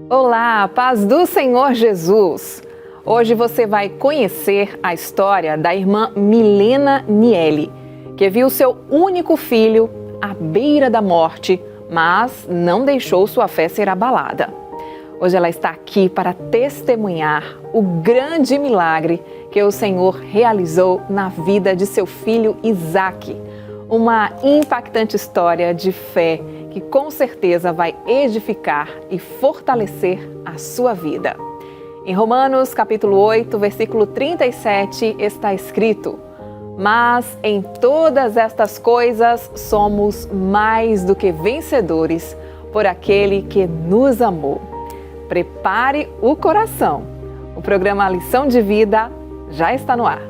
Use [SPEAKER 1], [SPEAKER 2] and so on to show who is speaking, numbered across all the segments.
[SPEAKER 1] Olá, paz do Senhor Jesus! Hoje você vai conhecer a história da irmã Milena Nieli, que viu seu único filho à beira da morte, mas não deixou sua fé ser abalada. Hoje ela está aqui para testemunhar o grande milagre que o Senhor realizou na vida de seu filho Isaac. Uma impactante história de fé que com certeza vai edificar e fortalecer a sua vida. Em Romanos capítulo 8, versículo 37 está escrito: mas em todas estas coisas somos mais do que vencedores por aquele que nos amou. Prepare o coração. O programa Lição de Vida já está no ar.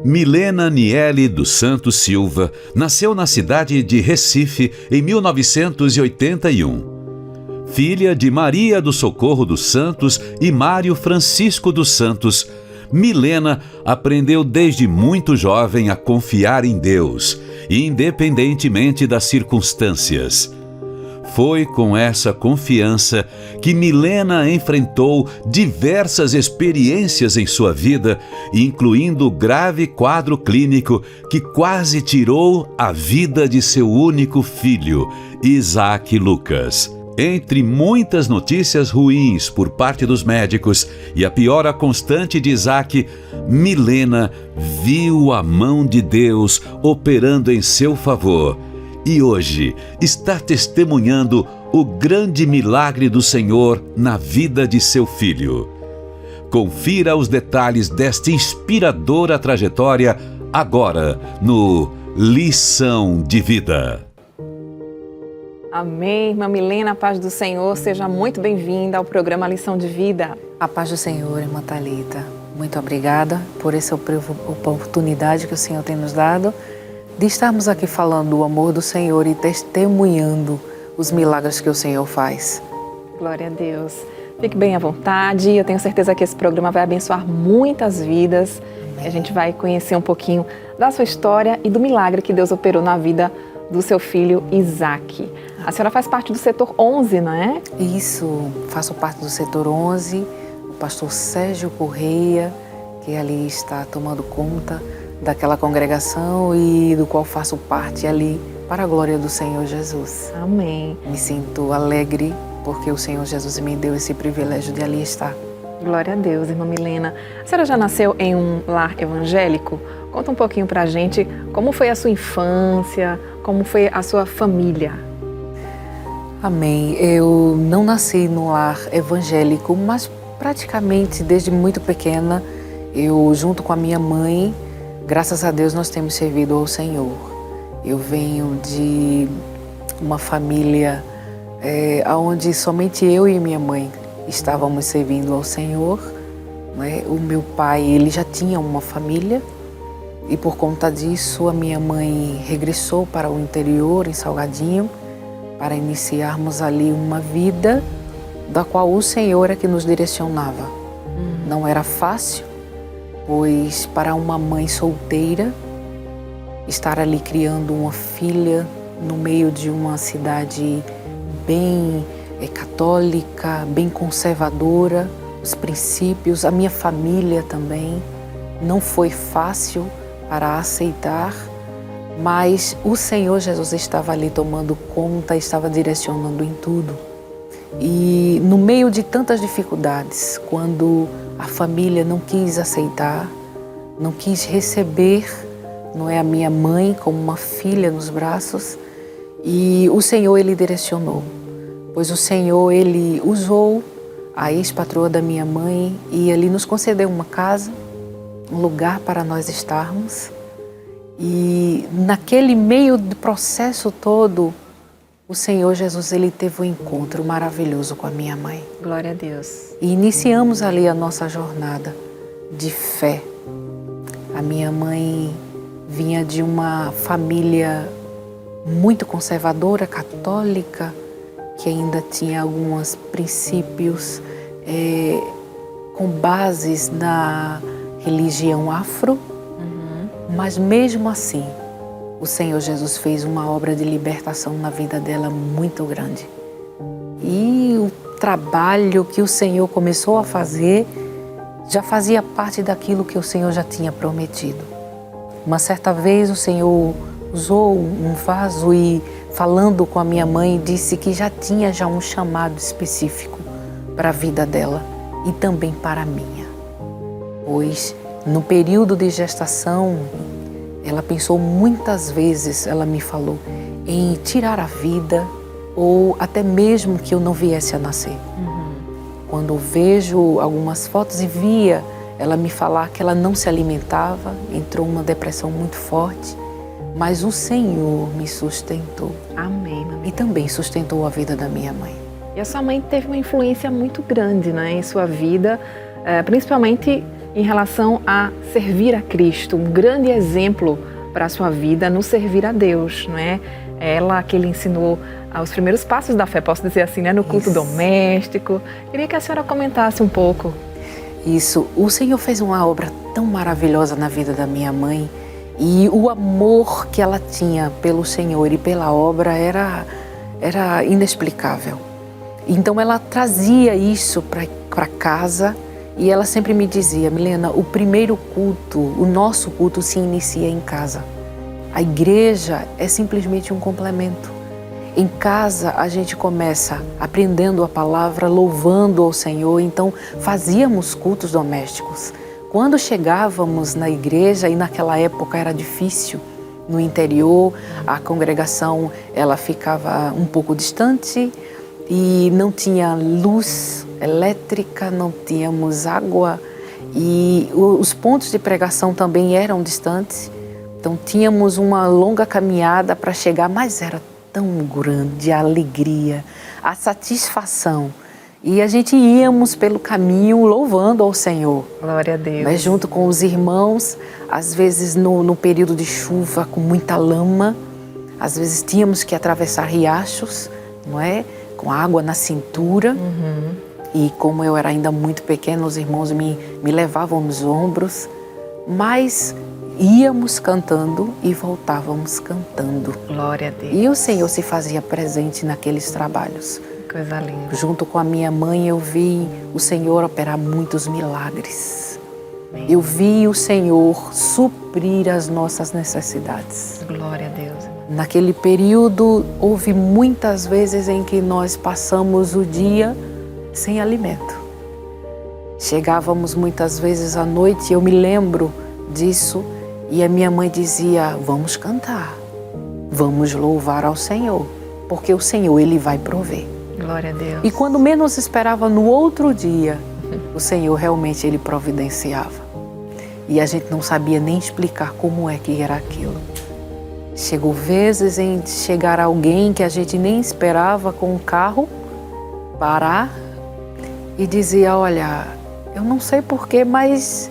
[SPEAKER 2] Milena Nieli dos Santos Silva nasceu na cidade de Recife em 1981. Filha de Maria do Socorro dos Santos e Mário Francisco dos Santos, Milena aprendeu desde muito jovem a confiar em Deus, independentemente das circunstâncias. Foi com essa confiança que Milena enfrentou diversas experiências em sua vida, incluindo o grave quadro clínico que quase tirou a vida de seu único filho, Isaac Lucas. Entre muitas notícias ruins por parte dos médicos e a piora constante de Isaac, Milena viu a mão de Deus operando em seu favor. E hoje está testemunhando o grande milagre do Senhor na vida de seu filho. Confira os detalhes desta inspiradora trajetória agora no Lição de Vida.
[SPEAKER 1] Amém, irmã Milena, a paz do Senhor, seja muito bem-vinda ao programa Lição de Vida.
[SPEAKER 3] A paz do Senhor, irmã Thalita. Muito obrigada por essa oportunidade que o Senhor tem nos dado de estarmos aqui falando do amor do Senhor e testemunhando os milagres que o Senhor faz.
[SPEAKER 1] Glória a Deus. Fique bem à vontade, eu tenho certeza que esse programa vai abençoar muitas vidas. A gente vai conhecer um pouquinho da sua história e do milagre que Deus operou na vida do seu filho Isaac. A senhora faz parte do setor 11, não é?
[SPEAKER 3] Isso, faço parte do setor 11, o pastor Sérgio Correia, que ali está tomando conta daquela congregação e do qual faço parte ali para a glória do Senhor Jesus.
[SPEAKER 1] Amém.
[SPEAKER 3] Me sinto alegre porque o Senhor Jesus me deu esse privilégio de ali estar.
[SPEAKER 1] Glória a Deus, irmã Milena. A senhora já nasceu em um lar evangélico? Conta um pouquinho pra gente como foi a sua infância, como foi a sua família.
[SPEAKER 3] Amém. Eu não nasci num lar evangélico, mas praticamente desde muito pequena, eu junto com a minha mãe, graças a Deus nós temos servido ao Senhor. Eu venho de uma família onde somente eu e minha mãe estávamos servindo ao Senhor. Né? O meu pai, ele já tinha uma família e por conta disso a minha mãe regressou para o interior, em Salgadinho, para iniciarmos ali uma vida da qual o Senhor é que nos direcionava. Não era fácil, pois para uma mãe solteira, estar ali criando uma filha no meio de uma cidade bem católica, bem conservadora, os princípios, a minha família também, não foi fácil para aceitar, mas o Senhor Jesus estava ali tomando conta, estava direcionando em tudo. E no meio de tantas dificuldades, quando a família não quis aceitar, não quis receber, não é, a minha mãe como uma filha nos braços, e o Senhor, Ele direcionou, pois o Senhor, Ele usou a ex-patroa da minha mãe e Ele nos concedeu uma casa, um lugar para nós estarmos, e naquele meio do processo todo, o Senhor Jesus, Ele teve um encontro maravilhoso com a minha mãe.
[SPEAKER 1] Glória a Deus.
[SPEAKER 3] E iniciamos ali a nossa jornada de fé. A minha mãe vinha de uma família muito conservadora, católica, que ainda tinha alguns princípios com bases na religião afro, mas mesmo assim, o Senhor Jesus fez uma obra de libertação na vida dela muito grande. E trabalho que o Senhor começou a fazer já fazia parte daquilo que o Senhor já tinha prometido. Uma certa vez o Senhor usou um vaso e, falando com a minha mãe, disse que já tinha um chamado específico para a vida dela e também para a minha. Pois no período de gestação, ela pensou muitas vezes, ela me falou, em tirar a vida ou até mesmo que eu não viesse a nascer. Quando eu vejo algumas fotos e via ela me falar que ela não se alimentava, entrou uma depressão muito forte, mas o Senhor me sustentou.
[SPEAKER 1] Amém.
[SPEAKER 3] E também sustentou a vida da minha mãe.
[SPEAKER 1] E a sua mãe teve uma influência muito grande, né, em sua vida, principalmente em relação a servir a Cristo, um grande exemplo para a sua vida no servir a Deus, não é? Ela que lhe ensinou os primeiros passos da fé, posso dizer assim, né, no culto doméstico. Queria que a senhora comentasse um pouco.
[SPEAKER 3] Isso, o Senhor fez uma obra tão maravilhosa na vida da minha mãe e o amor que ela tinha pelo Senhor e pela obra era inexplicável. Então ela trazia isso para casa e ela sempre me dizia: Milena, o primeiro culto, o nosso culto se inicia em casa. A igreja é simplesmente um complemento. Em casa a gente começa aprendendo a palavra, louvando ao Senhor, então fazíamos cultos domésticos. Quando chegávamos na igreja, e naquela época era difícil, no interior, a congregação ela ficava um pouco distante e não tinha luz elétrica, não tínhamos água e os pontos de pregação também eram distantes. Então tínhamos uma longa caminhada para chegar, mas era tão grande a alegria, a satisfação. E a gente íamos pelo caminho louvando ao Senhor.
[SPEAKER 1] Glória a Deus.
[SPEAKER 3] Mas junto com os irmãos, às vezes no período de chuva com muita lama, às vezes tínhamos que atravessar riachos, não é? Com água na cintura. E como eu era ainda muito pequena, os irmãos me levavam nos ombros, mas íamos cantando e voltávamos cantando.
[SPEAKER 1] Glória a Deus.
[SPEAKER 3] E o Senhor se fazia presente naqueles trabalhos.
[SPEAKER 1] Coisa linda.
[SPEAKER 3] Junto com a minha mãe, eu vi o Senhor operar muitos milagres. Eu vi o Senhor suprir as nossas necessidades.
[SPEAKER 1] Glória a Deus.
[SPEAKER 3] Naquele período, houve muitas vezes em que nós passamos o dia sem alimento. Chegávamos muitas vezes à noite, eu me lembro disso, e a minha mãe dizia: vamos cantar, vamos louvar ao Senhor, porque o Senhor, Ele vai prover.
[SPEAKER 1] Glória a Deus.
[SPEAKER 3] E quando menos esperava, no outro dia, o Senhor realmente Ele providenciava. E a gente não sabia nem explicar como é que era aquilo. Chegou vezes em chegar alguém que a gente nem esperava com um carro, parar e dizia: olha, eu não sei porquê, mas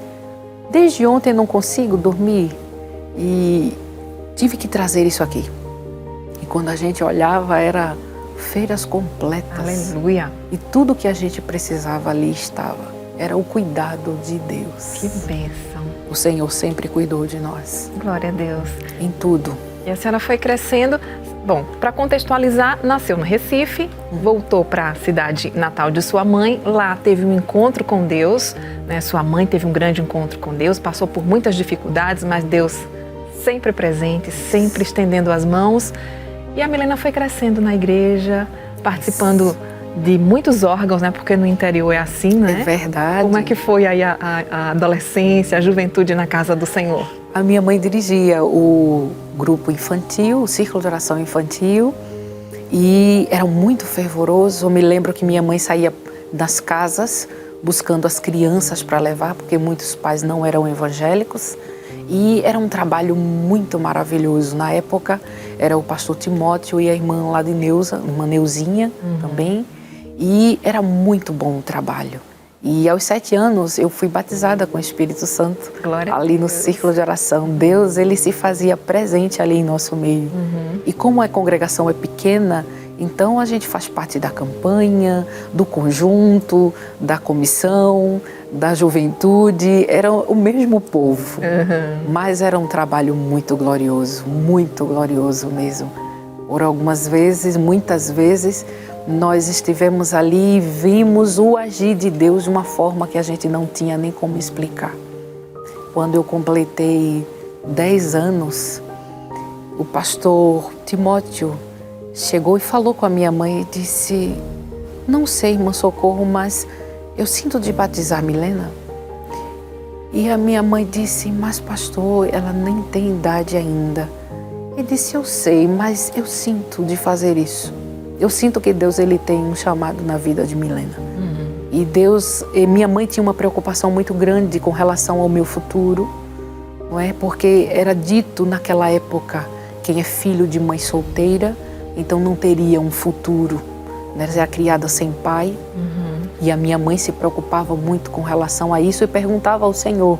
[SPEAKER 3] desde ontem não consigo dormir e tive que trazer isso aqui. E quando a gente olhava, era feiras completas.
[SPEAKER 1] Aleluia.
[SPEAKER 3] E tudo que a gente precisava ali estava. Era o cuidado de Deus.
[SPEAKER 1] Que bênção.
[SPEAKER 3] O Senhor sempre cuidou de nós.
[SPEAKER 1] Glória a Deus.
[SPEAKER 3] Em tudo.
[SPEAKER 1] E a senhora foi crescendo. Bom, para contextualizar, nasceu no Recife, voltou para a cidade natal de sua mãe, lá teve um encontro com Deus, né? Sua mãe teve um grande encontro com Deus, passou por muitas dificuldades, mas Deus sempre presente, sempre estendendo as mãos. E a Milena foi crescendo na igreja, participando de muitos órgãos, né? Porque no interior é assim, né?
[SPEAKER 3] É verdade.
[SPEAKER 1] Como é que foi aí a adolescência, a juventude na casa do Senhor?
[SPEAKER 3] A minha mãe dirigia o grupo infantil, o círculo de oração infantil, e era muito fervoroso. Eu me lembro que minha mãe saía das casas buscando as crianças para levar, porque muitos pais não eram evangélicos, e era um trabalho muito maravilhoso. Na época era o pastor Timóteo e a irmã lá de Neuza, uma Neuzinha também, e era muito bom o trabalho. E aos 7 anos eu fui batizada com o Espírito Santo.
[SPEAKER 1] Glória a
[SPEAKER 3] ali no
[SPEAKER 1] Deus.
[SPEAKER 3] círculo de oração. Deus, Ele se fazia presente ali em nosso meio. E como a congregação é pequena, então a gente faz parte da campanha, do conjunto, da comissão, da juventude. Era o mesmo povo, mas era um trabalho muito glorioso mesmo. Por algumas vezes, muitas vezes, nós estivemos ali e vimos o agir de Deus de uma forma que a gente não tinha nem como explicar. Quando eu completei 10 anos, o pastor Timóteo chegou e falou com a minha mãe e disse: não sei, irmã Socorro, mas eu sinto de batizar Milena. E a minha mãe disse: mas pastor, ela nem tem idade ainda. Ele disse: eu sei, mas eu sinto de fazer isso. Eu sinto que Deus ele tem um chamado na vida de Milena. E Deus, minha mãe tinha uma preocupação muito grande com relação ao meu futuro, não é? Porque era dito naquela época, quem é filho de mãe solteira, então não teria um futuro, né? Era criada sem pai. E a minha mãe se preocupava muito com relação a isso e perguntava ao Senhor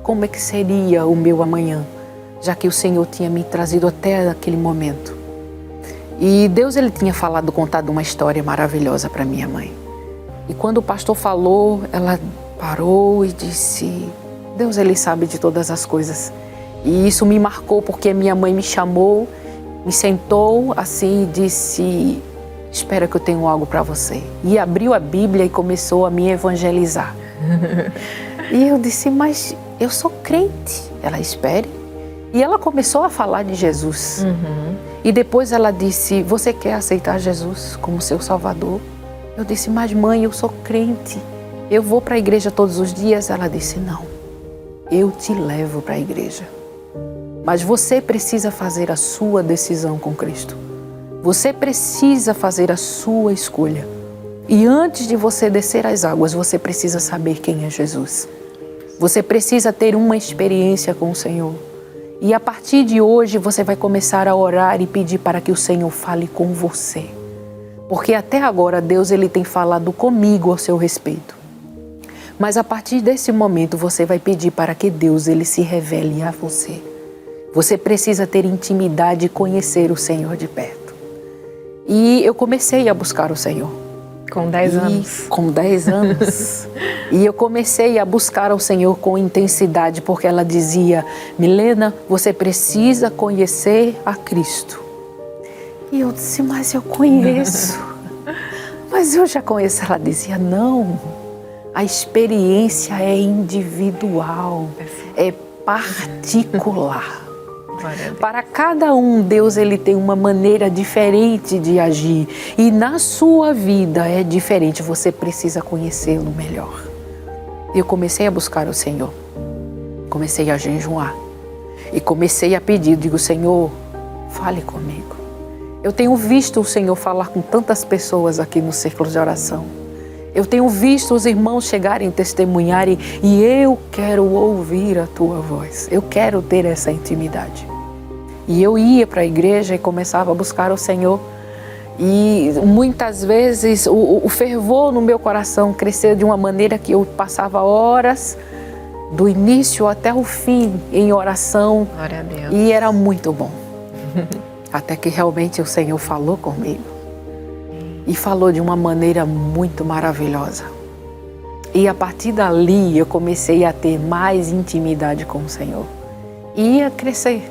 [SPEAKER 3] como é que seria o meu amanhã, já que o Senhor tinha me trazido até aquele momento. E Deus ele tinha contado uma história maravilhosa para minha mãe. E quando o pastor falou, ela parou e disse: Deus ele sabe de todas as coisas. E isso me marcou porque minha mãe me chamou, me sentou assim e disse: espera que eu tenho algo para você. E abriu a Bíblia e começou a me evangelizar. E eu disse: mas eu sou crente. Ela: espere. E ela começou a falar de Jesus. E depois ela disse: você quer aceitar Jesus como seu Salvador? Eu disse: mas mãe, eu sou crente. Eu vou para a igreja todos os dias. Ela disse: não, eu te levo para a igreja. Mas você precisa fazer a sua decisão com Cristo. Você precisa fazer a sua escolha. E antes de você descer as águas, você precisa saber quem é Jesus. Você precisa ter uma experiência com o Senhor. E a partir de hoje você vai começar a orar e pedir para que o Senhor fale com você. Porque até agora Deus ele tem falado comigo ao seu respeito. Mas a partir desse momento você vai pedir para que Deus ele se revele a você. Você precisa ter intimidade e conhecer o Senhor de perto. E eu comecei a buscar o Senhor.
[SPEAKER 1] Com 10 anos.
[SPEAKER 3] Com 10 anos. E eu comecei a buscar o Senhor com intensidade, porque ela dizia: Milena, você precisa conhecer a Cristo. E eu disse: mas eu conheço. Mas eu já conheço. Ela dizia: não, a experiência é individual, é particular. Para cada um, Deus ele tem uma maneira diferente de agir. E na sua vida é diferente, você precisa conhecê-lo melhor. Eu comecei a buscar o Senhor. Comecei a jejuar. E comecei a pedir, digo: Senhor, fale comigo. Eu tenho visto o Senhor falar com tantas pessoas aqui no círculo de oração. Eu tenho visto os irmãos chegarem, testemunharem, e eu quero ouvir a tua voz. Eu quero ter essa intimidade. E eu ia para a igreja e começava a buscar o Senhor. E muitas vezes o fervor no meu coração cresceu de uma maneira que eu passava horas, do início até o fim, em oração.
[SPEAKER 1] Glória a Deus.
[SPEAKER 3] E era muito bom. Até que realmente o Senhor falou comigo. E falou de uma maneira muito maravilhosa. E a partir dali eu comecei a ter mais intimidade com o Senhor. E a crescer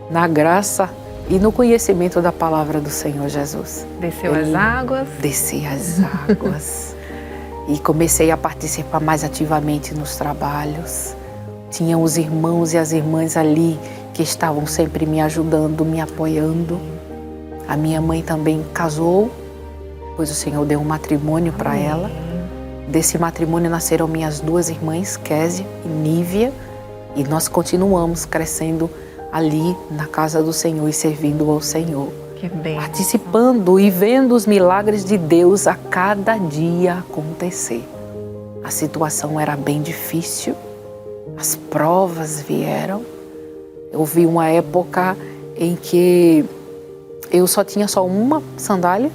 [SPEAKER 3] na graça e no conhecimento da palavra do Senhor Jesus.
[SPEAKER 1] Desceu as águas.
[SPEAKER 3] Desci as águas. E comecei a participar mais ativamente nos trabalhos. Tinha os irmãos e as irmãs ali que estavam sempre me ajudando, me apoiando. A minha mãe também casou, pois o Senhor deu um matrimônio para ela. Desse matrimônio nasceram minhas 2 irmãs, Késia e Nívia, e nós continuamos crescendo ali na casa do Senhor e servindo ao Senhor.
[SPEAKER 1] Que bem.
[SPEAKER 3] Participando e vendo os milagres de Deus a cada dia acontecer. A situação era bem difícil, as provas vieram. Eu vi uma época em que eu só tinha uma sandália,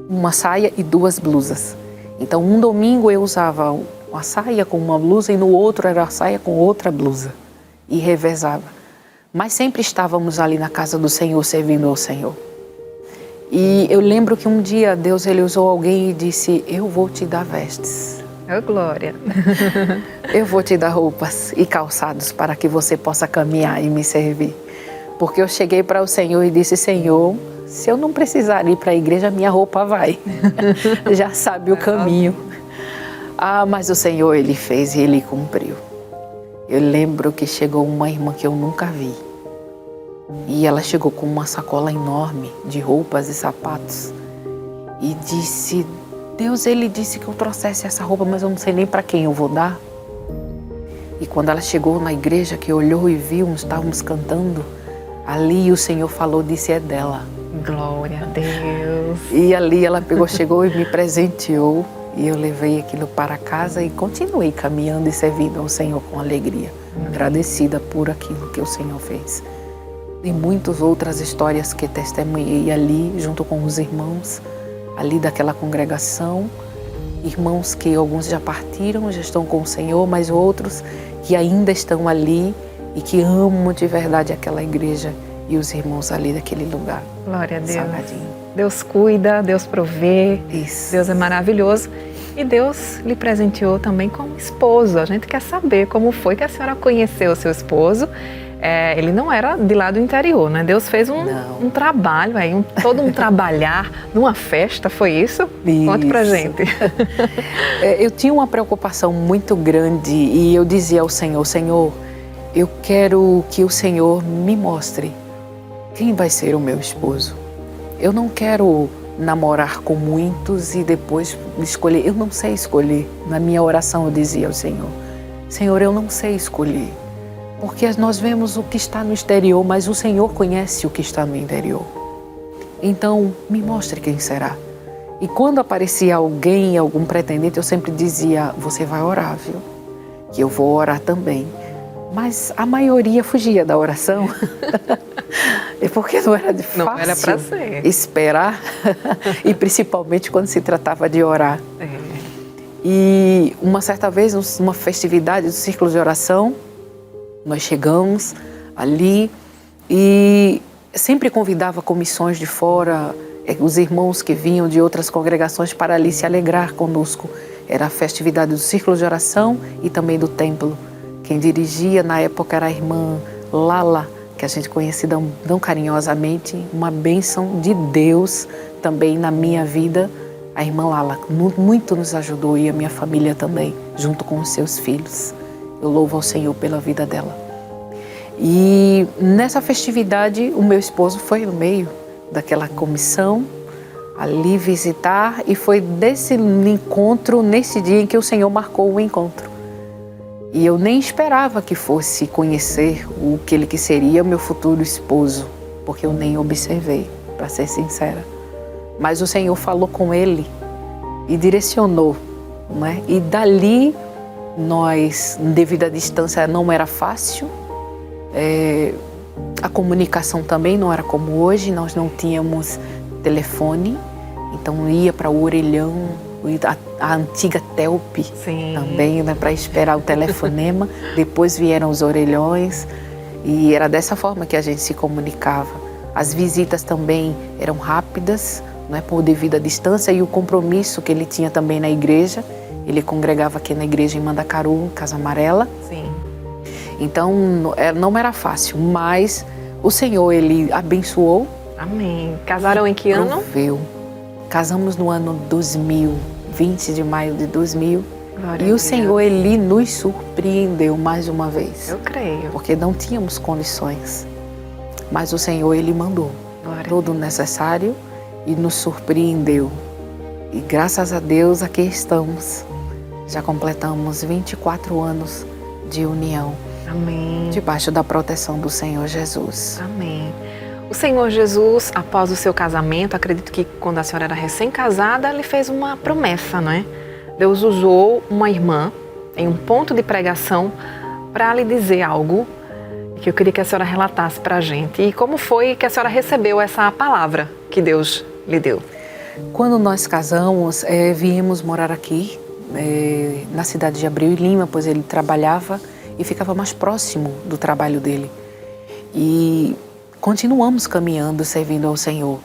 [SPEAKER 3] uma saia e 2 blusas. Então um domingo eu usava uma saia com uma blusa e no outro era a saia com outra blusa. E revezava. Mas sempre estávamos ali na casa do Senhor, servindo ao Senhor. E eu lembro que um dia Deus ele usou alguém e disse: eu vou te dar vestes.
[SPEAKER 1] Oh, glória.
[SPEAKER 3] Eu vou te dar roupas e calçados para que você possa caminhar e me servir. Porque eu cheguei para o Senhor e disse: Senhor, se eu não precisar ir para a igreja, minha roupa vai. Já sabe o caminho. Mas o Senhor, Ele fez e Ele cumpriu. Eu lembro que chegou uma irmã que eu nunca vi. E ela chegou com uma sacola enorme de roupas e sapatos. E disse, Deus, Ele disse que eu trouxesse essa roupa, mas eu não sei nem para quem eu vou dar. E quando ela chegou na igreja, que olhou e viu, estávamos cantando, ali o Senhor falou, disse, é dela.
[SPEAKER 1] Glória a Deus.
[SPEAKER 3] E ali ela pegou, chegou e me presenteou. E eu levei aquilo para casa e continuei caminhando e servindo ao Senhor com alegria. Agradecida por aquilo que o Senhor fez. E muitas outras histórias que testemunhei ali, junto com os irmãos, ali daquela congregação. Irmãos que alguns já partiram, já estão com o Senhor, mas outros que ainda estão ali e que amam de verdade aquela igreja e os irmãos ali daquele lugar.
[SPEAKER 1] Glória a Deus.
[SPEAKER 3] Salgadinho.
[SPEAKER 1] Deus cuida, Deus provê,
[SPEAKER 3] Isso.
[SPEAKER 1] Deus é maravilhoso. E Deus lhe presenteou também como esposo. A gente quer saber como foi que a senhora conheceu o seu esposo. Ele não era de lá do interior, né? Deus fez um trabalho aí, todo um trabalhar numa festa, foi isso? Conte pra gente.
[SPEAKER 3] Eu tinha uma preocupação muito grande e eu dizia ao Senhor, Senhor, eu quero que o Senhor me mostre quem vai ser o meu esposo. Eu não quero namorar com muitos e depois escolher. Eu não sei escolher. Na minha oração eu dizia ao Senhor, Senhor, eu não sei escolher. Porque nós vemos o que está no exterior, mas o Senhor conhece o que está no interior. Então, me mostre quem será. E quando aparecia alguém, algum pretendente, eu sempre dizia, você vai orar, viu? Que eu vou orar também. Mas a maioria fugia da oração. É porque não era fácil.
[SPEAKER 1] Não era para ser.
[SPEAKER 3] Esperar. E principalmente quando se tratava de orar. E uma certa vez, numa festividade do círculo de oração, nós chegamos ali e sempre convidava comissões de fora, os irmãos que vinham de outras congregações para ali se alegrar conosco. Era a festividade do círculo de oração e também do templo. Quem dirigia na época era a irmã Lala, que a gente conhecia tão carinhosamente, uma bênção de Deus também na minha vida. A irmã Lala muito nos ajudou e a minha família também, junto com os seus filhos. Eu louvo ao Senhor pela vida dela. E nessa festividade, o meu esposo foi no meio daquela comissão, ali visitar, e foi desse encontro, nesse dia em que o Senhor marcou o encontro. E eu nem esperava que fosse conhecer o que ele que seria meu futuro esposo, porque eu nem observei, para ser sincera. Mas o Senhor falou com ele e direcionou, né? E dali nós, devido à distância, não era fácil. A comunicação também não era como hoje, nós não tínhamos telefone, então ia para o orelhão, a antiga Telp. Sim. Também, né, para esperar o telefonema. Depois vieram os orelhões e era dessa forma que a gente se comunicava. As visitas também eram rápidas, né, por devido à distância e o compromisso que ele tinha também na igreja. Ele congregava aqui na igreja em Mandacaru, Casa Amarela. Sim. Então não era fácil, mas o Senhor, Ele abençoou.
[SPEAKER 1] Amém. Casaram em que ano?
[SPEAKER 3] Proveu. Casamos no ano 2000, 20 de maio de 2000. Glória e o Senhor, Ele nos surpreendeu mais uma vez.
[SPEAKER 1] Eu creio.
[SPEAKER 3] Porque não tínhamos condições. Mas o Senhor, Ele mandou todo o necessário e nos surpreendeu. E graças a Deus aqui estamos. Já completamos 24 anos de união.
[SPEAKER 1] Amém.
[SPEAKER 3] Debaixo da proteção do Senhor Jesus.
[SPEAKER 1] Amém. O Senhor Jesus, após o seu casamento, acredito que quando a senhora era recém-casada, Ele fez uma promessa, não é? Deus usou uma irmã em um ponto de pregação para lhe dizer algo que eu queria que a senhora relatasse para a gente. E como foi que a senhora recebeu essa palavra que Deus lhe deu?
[SPEAKER 3] Quando nós casamos, viemos morar aqui, na cidade de Abreu e Lima, pois ele trabalhava e ficava mais próximo do trabalho dele. E continuamos caminhando, servindo ao Senhor.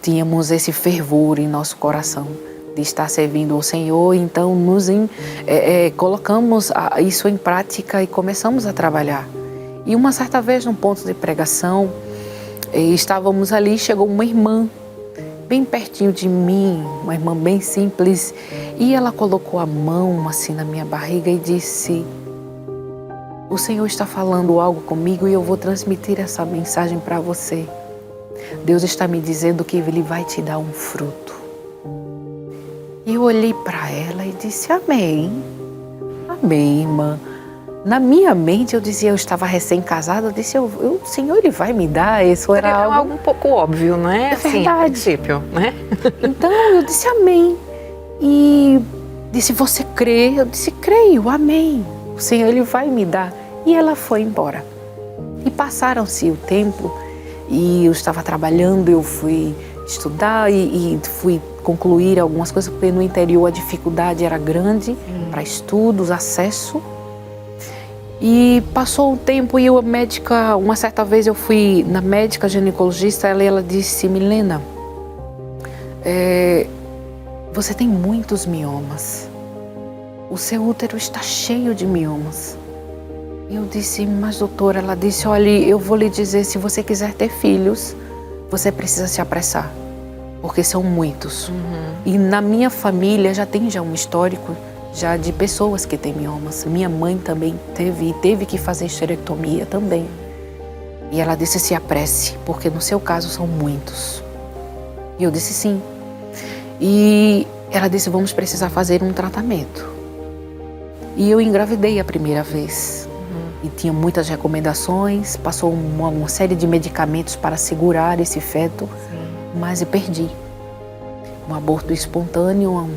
[SPEAKER 3] Tínhamos esse fervor em nosso coração de estar servindo ao Senhor, então colocamos isso em prática e começamos a trabalhar. E uma certa vez, num ponto de pregação, E estávamos ali, chegou uma irmã, bem pertinho de mim, uma irmã bem simples, e ela colocou a mão assim na minha barriga e disse: o Senhor está falando algo comigo e eu vou transmitir essa mensagem para você. Deus está me dizendo que Ele vai te dar um fruto. E eu olhei para ela e disse: amém, amém, irmã. Na minha mente eu dizia, eu estava recém-casada, eu disse, o Senhor Ele vai me dar, isso era
[SPEAKER 1] algo um pouco óbvio, não é?
[SPEAKER 3] É verdade.
[SPEAKER 1] Assim, a princípio, né?
[SPEAKER 3] Então eu disse amém. E disse, você crê? Eu disse, creio, amém. O Senhor Ele vai me dar. E ela foi embora. E passaram-se o tempo e eu estava trabalhando, eu fui estudar e fui concluir algumas coisas, porque no interior a dificuldade era grande para estudos, acesso. E passou um tempo e a médica, uma certa vez eu fui na médica ginecologista, ela disse, Milena, você tem muitos miomas, o seu útero está cheio de miomas. E eu disse, mas doutora, ela disse, olha, eu vou lhe dizer, se você quiser ter filhos, você precisa se apressar, porque são muitos. E na minha família já tem um histórico já de pessoas que têm miomas. Minha mãe também teve que fazer esterectomia também. E ela disse, se apresse, porque no seu caso são muitos. E eu disse sim. E ela disse, vamos precisar fazer um tratamento. E eu engravidei a primeira vez. E tinha muitas recomendações, passou uma série de medicamentos para segurar esse feto, mas eu perdi. Um aborto espontâneo.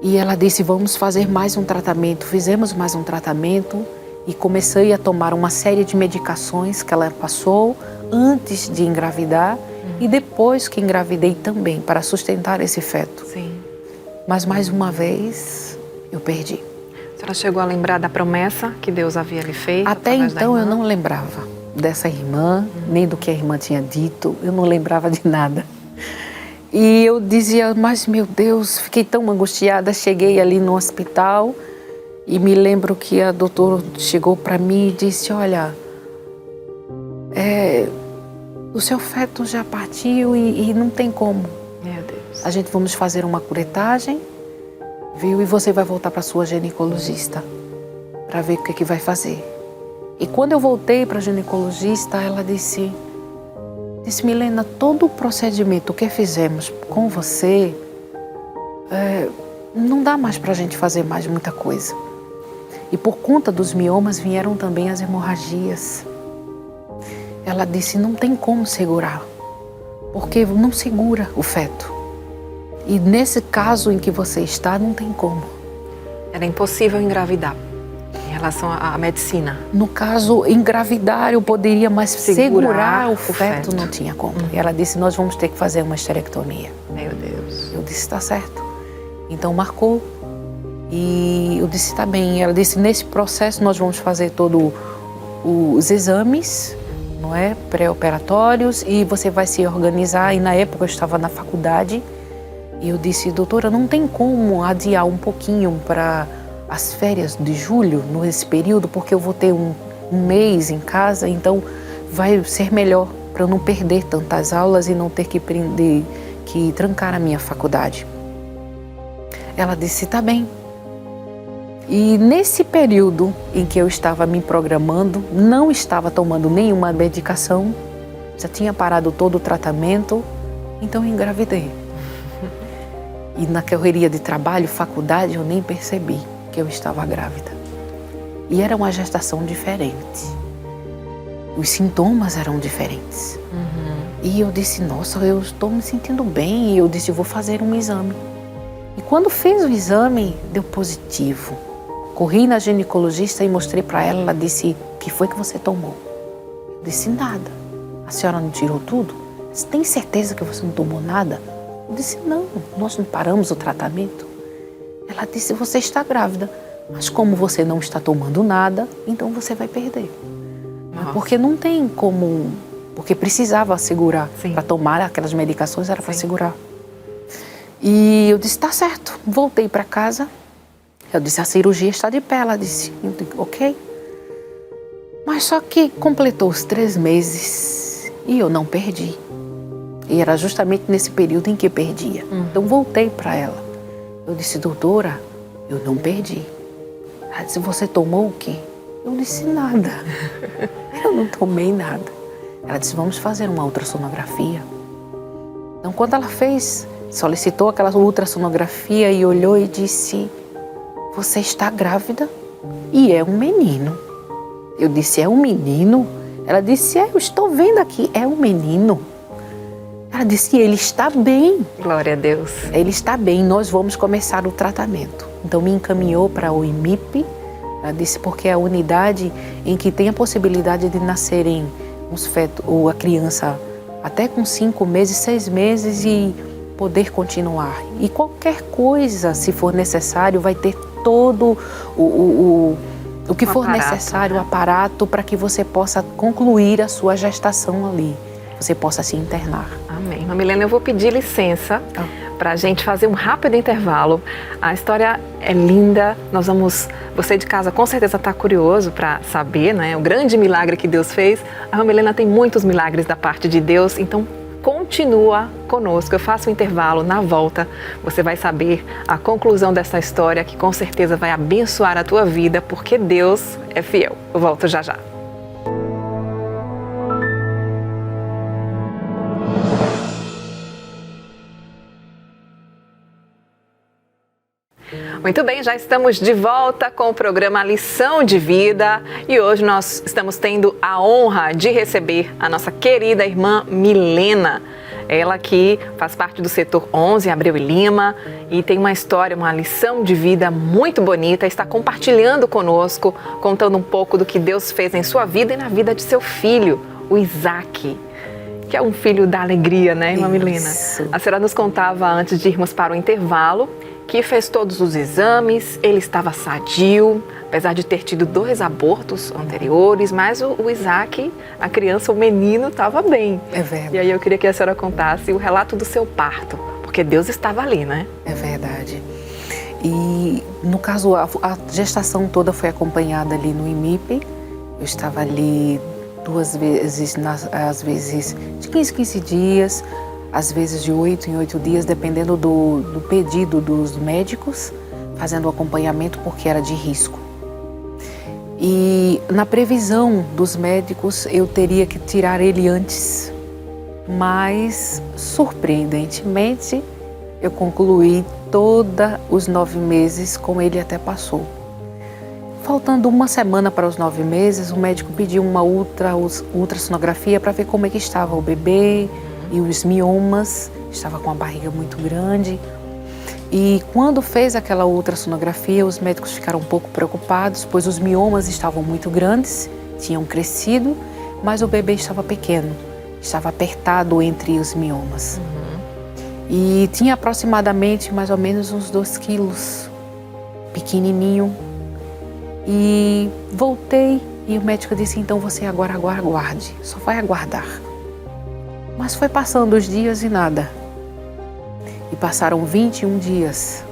[SPEAKER 3] E ela disse, vamos fazer mais um tratamento. Fizemos mais um tratamento e comecei a tomar uma série de medicações que ela passou antes de engravidar e depois que engravidei também, para sustentar esse feto. Mas mais uma vez, eu perdi.
[SPEAKER 1] A senhora chegou a lembrar da promessa que Deus havia lhe feito?
[SPEAKER 3] Até então eu não lembrava dessa irmã, nem do que a irmã tinha dito, eu não lembrava de nada. E eu dizia, mas meu Deus, fiquei tão angustiada, cheguei ali no hospital e me lembro que a doutora chegou para mim e disse, olha, o seu feto já partiu e não tem como.
[SPEAKER 1] Meu Deus.
[SPEAKER 3] A gente vamos fazer uma curetagem, viu? E você vai voltar para sua ginecologista para ver o que vai fazer. E quando eu voltei para a ginecologista, ela disse, Milena, todo o procedimento que fizemos com você, não dá mais para a gente fazer mais muita coisa. E por conta dos miomas vieram também as hemorragias. Ela disse, não tem como segurar, porque não segura o feto. E nesse caso em que você está, não tem como.
[SPEAKER 1] Era impossível engravidar em relação à medicina.
[SPEAKER 3] No caso, engravidar eu poderia, mas segurar o feto não tinha como. E ela disse, nós vamos ter que fazer uma esterectomia.
[SPEAKER 1] Meu Deus.
[SPEAKER 3] Eu disse, tá certo. Então marcou. E eu disse, tá bem. Ela disse, nesse processo nós vamos fazer todos os exames, não é? Pré-operatórios, e você vai se organizar. E na época eu estava na faculdade. E eu disse, doutora, não tem como adiar um pouquinho para as férias de julho, nesse período, porque eu vou ter um mês em casa, então vai ser melhor para eu não perder tantas aulas e não ter que trancar a minha faculdade. Ela disse, tá bem. E nesse período em que eu estava me programando, não estava tomando nenhuma medicação, já tinha parado todo o tratamento, então eu engravidei. E na correria de trabalho, faculdade, eu nem percebi que eu estava grávida. E era uma gestação diferente. Os sintomas eram diferentes. E eu disse, nossa, eu estou me sentindo bem. E eu disse, vou fazer um exame. E quando fez o exame, deu positivo. Corri na ginecologista e mostrei para ela. Ela disse, o que foi que você tomou? Eu disse, nada. A senhora não tirou tudo? Você tem certeza que você não tomou nada? Eu disse, não, nós não paramos o tratamento. Ela disse, você está grávida, mas como você não está tomando nada, então você vai perder. Porque não tem como, porque precisava segurar. Para tomar aquelas medicações era para segurar. E eu disse, tá certo, voltei para casa. Eu disse, a cirurgia está de pé. Ela disse, ok. Mas só que completou os 3 meses E eu não perdi. E era justamente nesse período em que perdia. Então voltei para ela. Eu disse, doutora, eu não perdi. Ela disse, você tomou o quê? Eu disse, nada. Eu não tomei nada. Ela disse, vamos fazer uma ultrassonografia. Então quando ela fez, solicitou aquela ultrassonografia e olhou e disse, você está grávida e é um menino. Eu disse, é um menino? Ela disse, eu estou vendo aqui, é um menino. Ela disse, ele está bem.
[SPEAKER 1] Glória a Deus.
[SPEAKER 3] Ele está bem, nós vamos começar o tratamento. Então me encaminhou para o IMIP. Ela disse, porque é a unidade em que tem a possibilidade de nascerem uns fetos, ou a criança até com 5 meses, 6 meses e poder continuar. E qualquer coisa, se for necessário, vai ter todo o que for necessário, o aparato, para que você possa concluir a sua gestação ali. Você possa se internar.
[SPEAKER 1] Amém. Irmã Milena, eu vou pedir licença para a gente fazer um rápido intervalo. A história é linda, você de casa com certeza está curioso para saber, né, o grande milagre que Deus fez. A irmã Milena tem muitos milagres da parte de Deus, então continua conosco. Eu faço o intervalo, na volta você vai saber a conclusão dessa história que com certeza vai abençoar a tua vida, porque Deus é fiel. Eu volto já já. Muito bem, já estamos de volta com o programa Lição de Vida e hoje nós estamos tendo a honra de receber a nossa querida irmã Milena. Ela que faz parte do setor 11, Abreu e Lima, e tem uma história, uma lição de vida muito bonita, está compartilhando conosco, contando um pouco do que Deus fez em sua vida e na vida de seu filho, o Isaac, que é um filho da alegria, né, irmã Milena? A senhora nos contava antes de irmos para o intervalo que fez todos os exames, ele estava sadio, apesar de ter tido 2 abortos anteriores, mas o Isaac, a criança, o menino, estava bem.
[SPEAKER 3] É verdade.
[SPEAKER 1] E aí eu queria que a senhora contasse o relato do seu parto, porque Deus estava ali, né?
[SPEAKER 3] É verdade. E no caso, a gestação toda foi acompanhada ali no IMIP. Eu estava ali 2 vezes, às vezes de 15 dias, às vezes de 8 em 8 dias, dependendo do pedido dos médicos, fazendo o acompanhamento porque era de risco. E na previsão dos médicos, eu teria que tirar ele antes, mas surpreendentemente, eu concluí todos os 9 meses, com ele até passou. Faltando 1 semana para os 9 meses, o médico pediu uma ultrassonografia para ver como é que estava o bebê, e os miomas, estava com a barriga muito grande. E quando fez aquela ultrassonografia, os médicos ficaram um pouco preocupados, pois os miomas estavam muito grandes, tinham crescido, mas o bebê estava pequeno, estava apertado entre os miomas. E tinha aproximadamente mais ou menos uns 2 quilos, pequenininho. E voltei e o médico disse, então você agora aguarde, só vai aguardar. Mas foi passando os dias e nada. E passaram 21 dias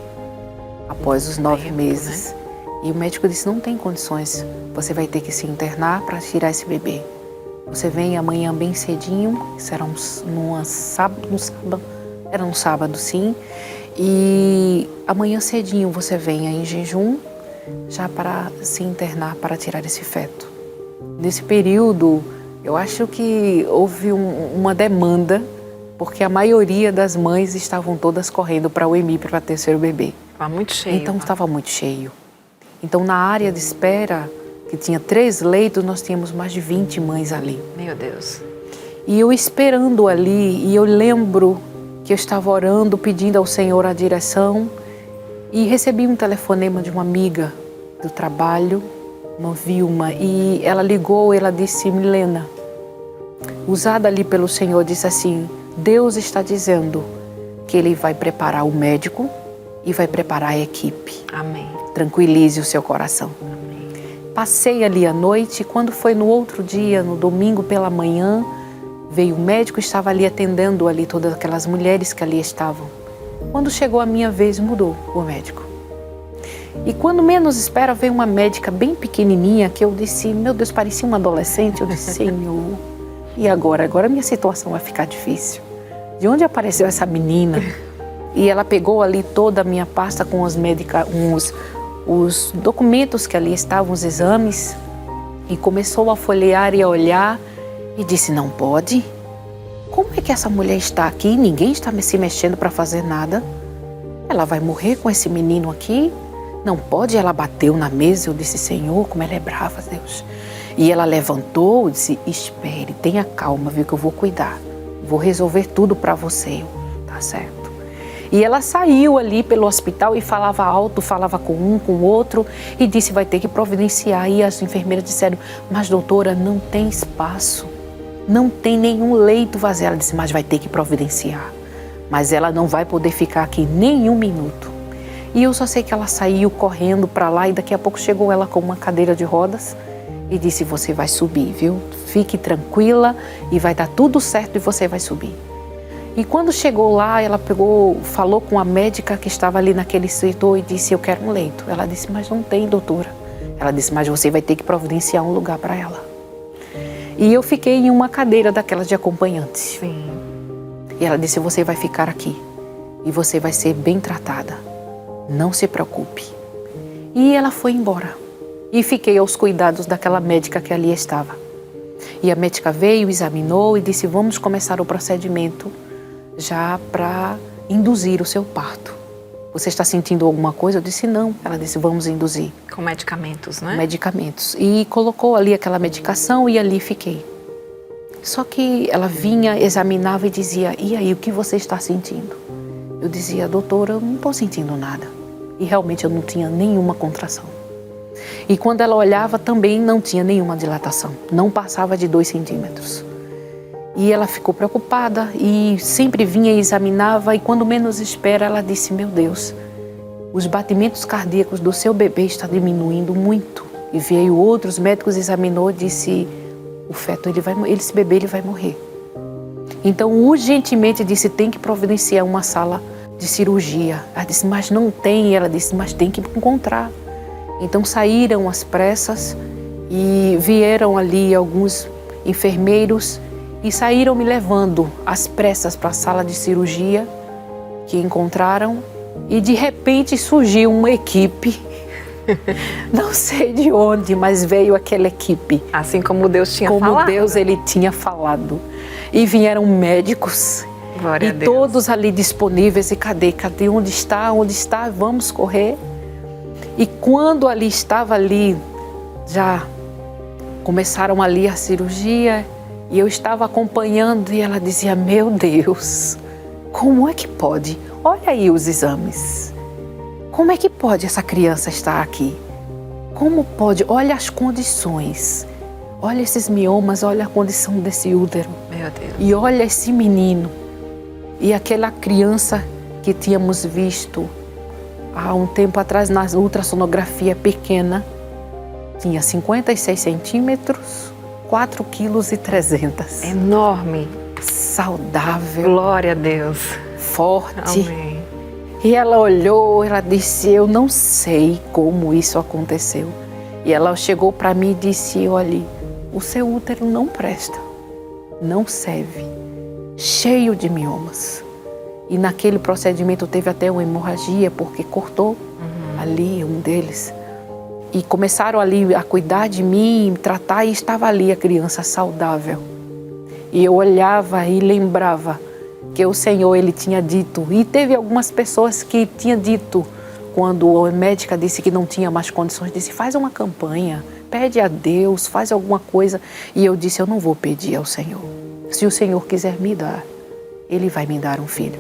[SPEAKER 3] após os 9 meses. Né? E o médico disse, não tem condições, você vai ter que se internar para tirar esse bebê. Você vem amanhã bem cedinho, isso era no sábado sim, e amanhã cedinho você venha em jejum, já para se internar para tirar esse feto. Nesse período, eu acho que houve uma demanda, porque a maioria das mães estavam todas correndo para o IMIP para ter seu bebê.
[SPEAKER 1] Estava muito cheio.
[SPEAKER 3] Então estava muito cheio. Então na área de espera, que tinha 3 leitos, nós tínhamos mais de 20 mães ali.
[SPEAKER 1] Meu Deus.
[SPEAKER 3] E eu esperando ali, e eu lembro que eu estava orando, pedindo ao Senhor a direção, e recebi um telefonema de uma amiga do trabalho, uma Vilma, e ela ligou, ela disse, Milena, usada ali pelo Senhor, disse assim, Deus está dizendo que Ele vai preparar o médico e vai preparar a equipe.
[SPEAKER 1] Amém.
[SPEAKER 3] Tranquilize o seu coração.
[SPEAKER 1] Amém.
[SPEAKER 3] Passei ali à noite e quando foi no outro dia, no domingo pela manhã, veio o médico, estava ali atendendo ali todas aquelas mulheres que ali estavam. Quando chegou a minha vez, mudou o médico. E quando menos espera, veio uma médica bem pequenininha que eu disse, meu Deus, parecia uma adolescente. Eu disse, Senhor, E agora? Agora minha situação vai ficar difícil. De onde apareceu essa menina? E ela pegou ali toda a minha pasta com os documentos que ali estavam, os exames, e começou a folhear e a olhar e disse, não pode? Como é que essa mulher está aqui? Ninguém está se mexendo para fazer nada. Ela vai morrer com esse menino aqui? Não pode. Ela bateu na mesa. Eu disse, Senhor, como ela é brava, Deus. E ela levantou e disse, espere, tenha calma, viu, que eu vou cuidar. Vou resolver tudo para você. Tá certo. E ela saiu ali pelo hospital e falava alto, falava com um, com o outro e disse, vai ter que providenciar. E as enfermeiras disseram, mas doutora, não tem espaço, não tem nenhum leito vazio. Ela disse, mas vai ter que providenciar. Mas ela não vai poder ficar aqui nem um minuto. E eu só sei que ela saiu correndo para lá e daqui a pouco chegou ela com uma cadeira de rodas e disse, você vai subir, viu? Fique tranquila e vai dar tudo certo e você vai subir. E quando chegou lá, ela falou com a médica que estava ali naquele setor e disse, eu quero um leito. Ela disse, mas não tem, doutora. Ela disse, mas você vai ter que providenciar um lugar para ela. E eu fiquei em uma cadeira daquelas de acompanhantes.
[SPEAKER 1] Sim.
[SPEAKER 3] E ela disse, você vai ficar aqui e você vai ser bem tratada. Não se preocupe. E ela foi embora. E fiquei aos cuidados daquela médica que ali estava. E a médica veio, examinou e disse, vamos começar o procedimento já para induzir o seu parto. Você está sentindo alguma coisa? Eu disse, não. Ela disse, vamos induzir.
[SPEAKER 1] Com medicamentos, né?
[SPEAKER 3] Medicamentos. E colocou ali aquela medicação e ali fiquei. Só que ela vinha, examinava e dizia, e aí, o que você está sentindo? Eu dizia, doutora, eu não estou sentindo nada. E realmente eu não tinha nenhuma contração. E quando ela olhava também não tinha nenhuma dilatação. Não passava de 2 centímetros. E ela ficou preocupada e sempre vinha e examinava. E quando menos espera, ela disse, meu Deus, os batimentos cardíacos do seu bebê estão diminuindo muito. E veio outros médicos, examinou e disse, o feto, esse bebê ele vai morrer. Então, urgentemente, disse, tem que providenciar uma sala de cirurgia. Ela disse, mas não tem. E ela disse, mas tem que encontrar. Então, saíram às pressas e vieram ali alguns enfermeiros e saíram me levando às pressas para a sala de cirurgia que encontraram. E, de repente, surgiu uma equipe. Não sei de onde, mas veio aquela equipe.
[SPEAKER 1] Assim como Deus tinha falado.
[SPEAKER 3] Como Deus ele tinha falado. E vieram médicos.
[SPEAKER 1] Glória
[SPEAKER 3] e
[SPEAKER 1] a Deus.
[SPEAKER 3] Todos ali disponíveis. E cadê? Onde está? Onde está? Vamos correr. E quando ali estava ali, já começaram ali a cirurgia. E eu estava acompanhando e ela dizia, meu Deus, como é que pode? Olha aí os exames. Como é que pode essa criança estar aqui? Como pode? Olha as condições. Olha esses miomas, olha a condição desse útero.
[SPEAKER 1] Meu Deus.
[SPEAKER 3] E olha esse menino. E aquela criança que tínhamos visto há um tempo atrás na ultrassonografia pequena, tinha 56 centímetros, 4,3 kg.
[SPEAKER 1] Enorme.
[SPEAKER 3] Saudável.
[SPEAKER 1] Glória a Deus.
[SPEAKER 3] Forte.
[SPEAKER 1] Amém.
[SPEAKER 3] E ela olhou, ela disse, eu não sei como isso aconteceu. E ela chegou para mim e disse, olha, o seu útero não presta, não serve, cheio de miomas. E naquele procedimento teve até uma hemorragia, porque cortou ali um deles. E começaram ali a cuidar de mim, tratar, e estava ali a criança saudável. E eu olhava e lembrava que o Senhor, ele tinha dito, e teve algumas pessoas que tinham dito, quando a médica disse que não tinha mais condições, disse, faz uma campanha, pede a Deus, faz alguma coisa. E eu disse, eu não vou pedir ao Senhor. Se o Senhor quiser me dar, Ele vai me dar um filho.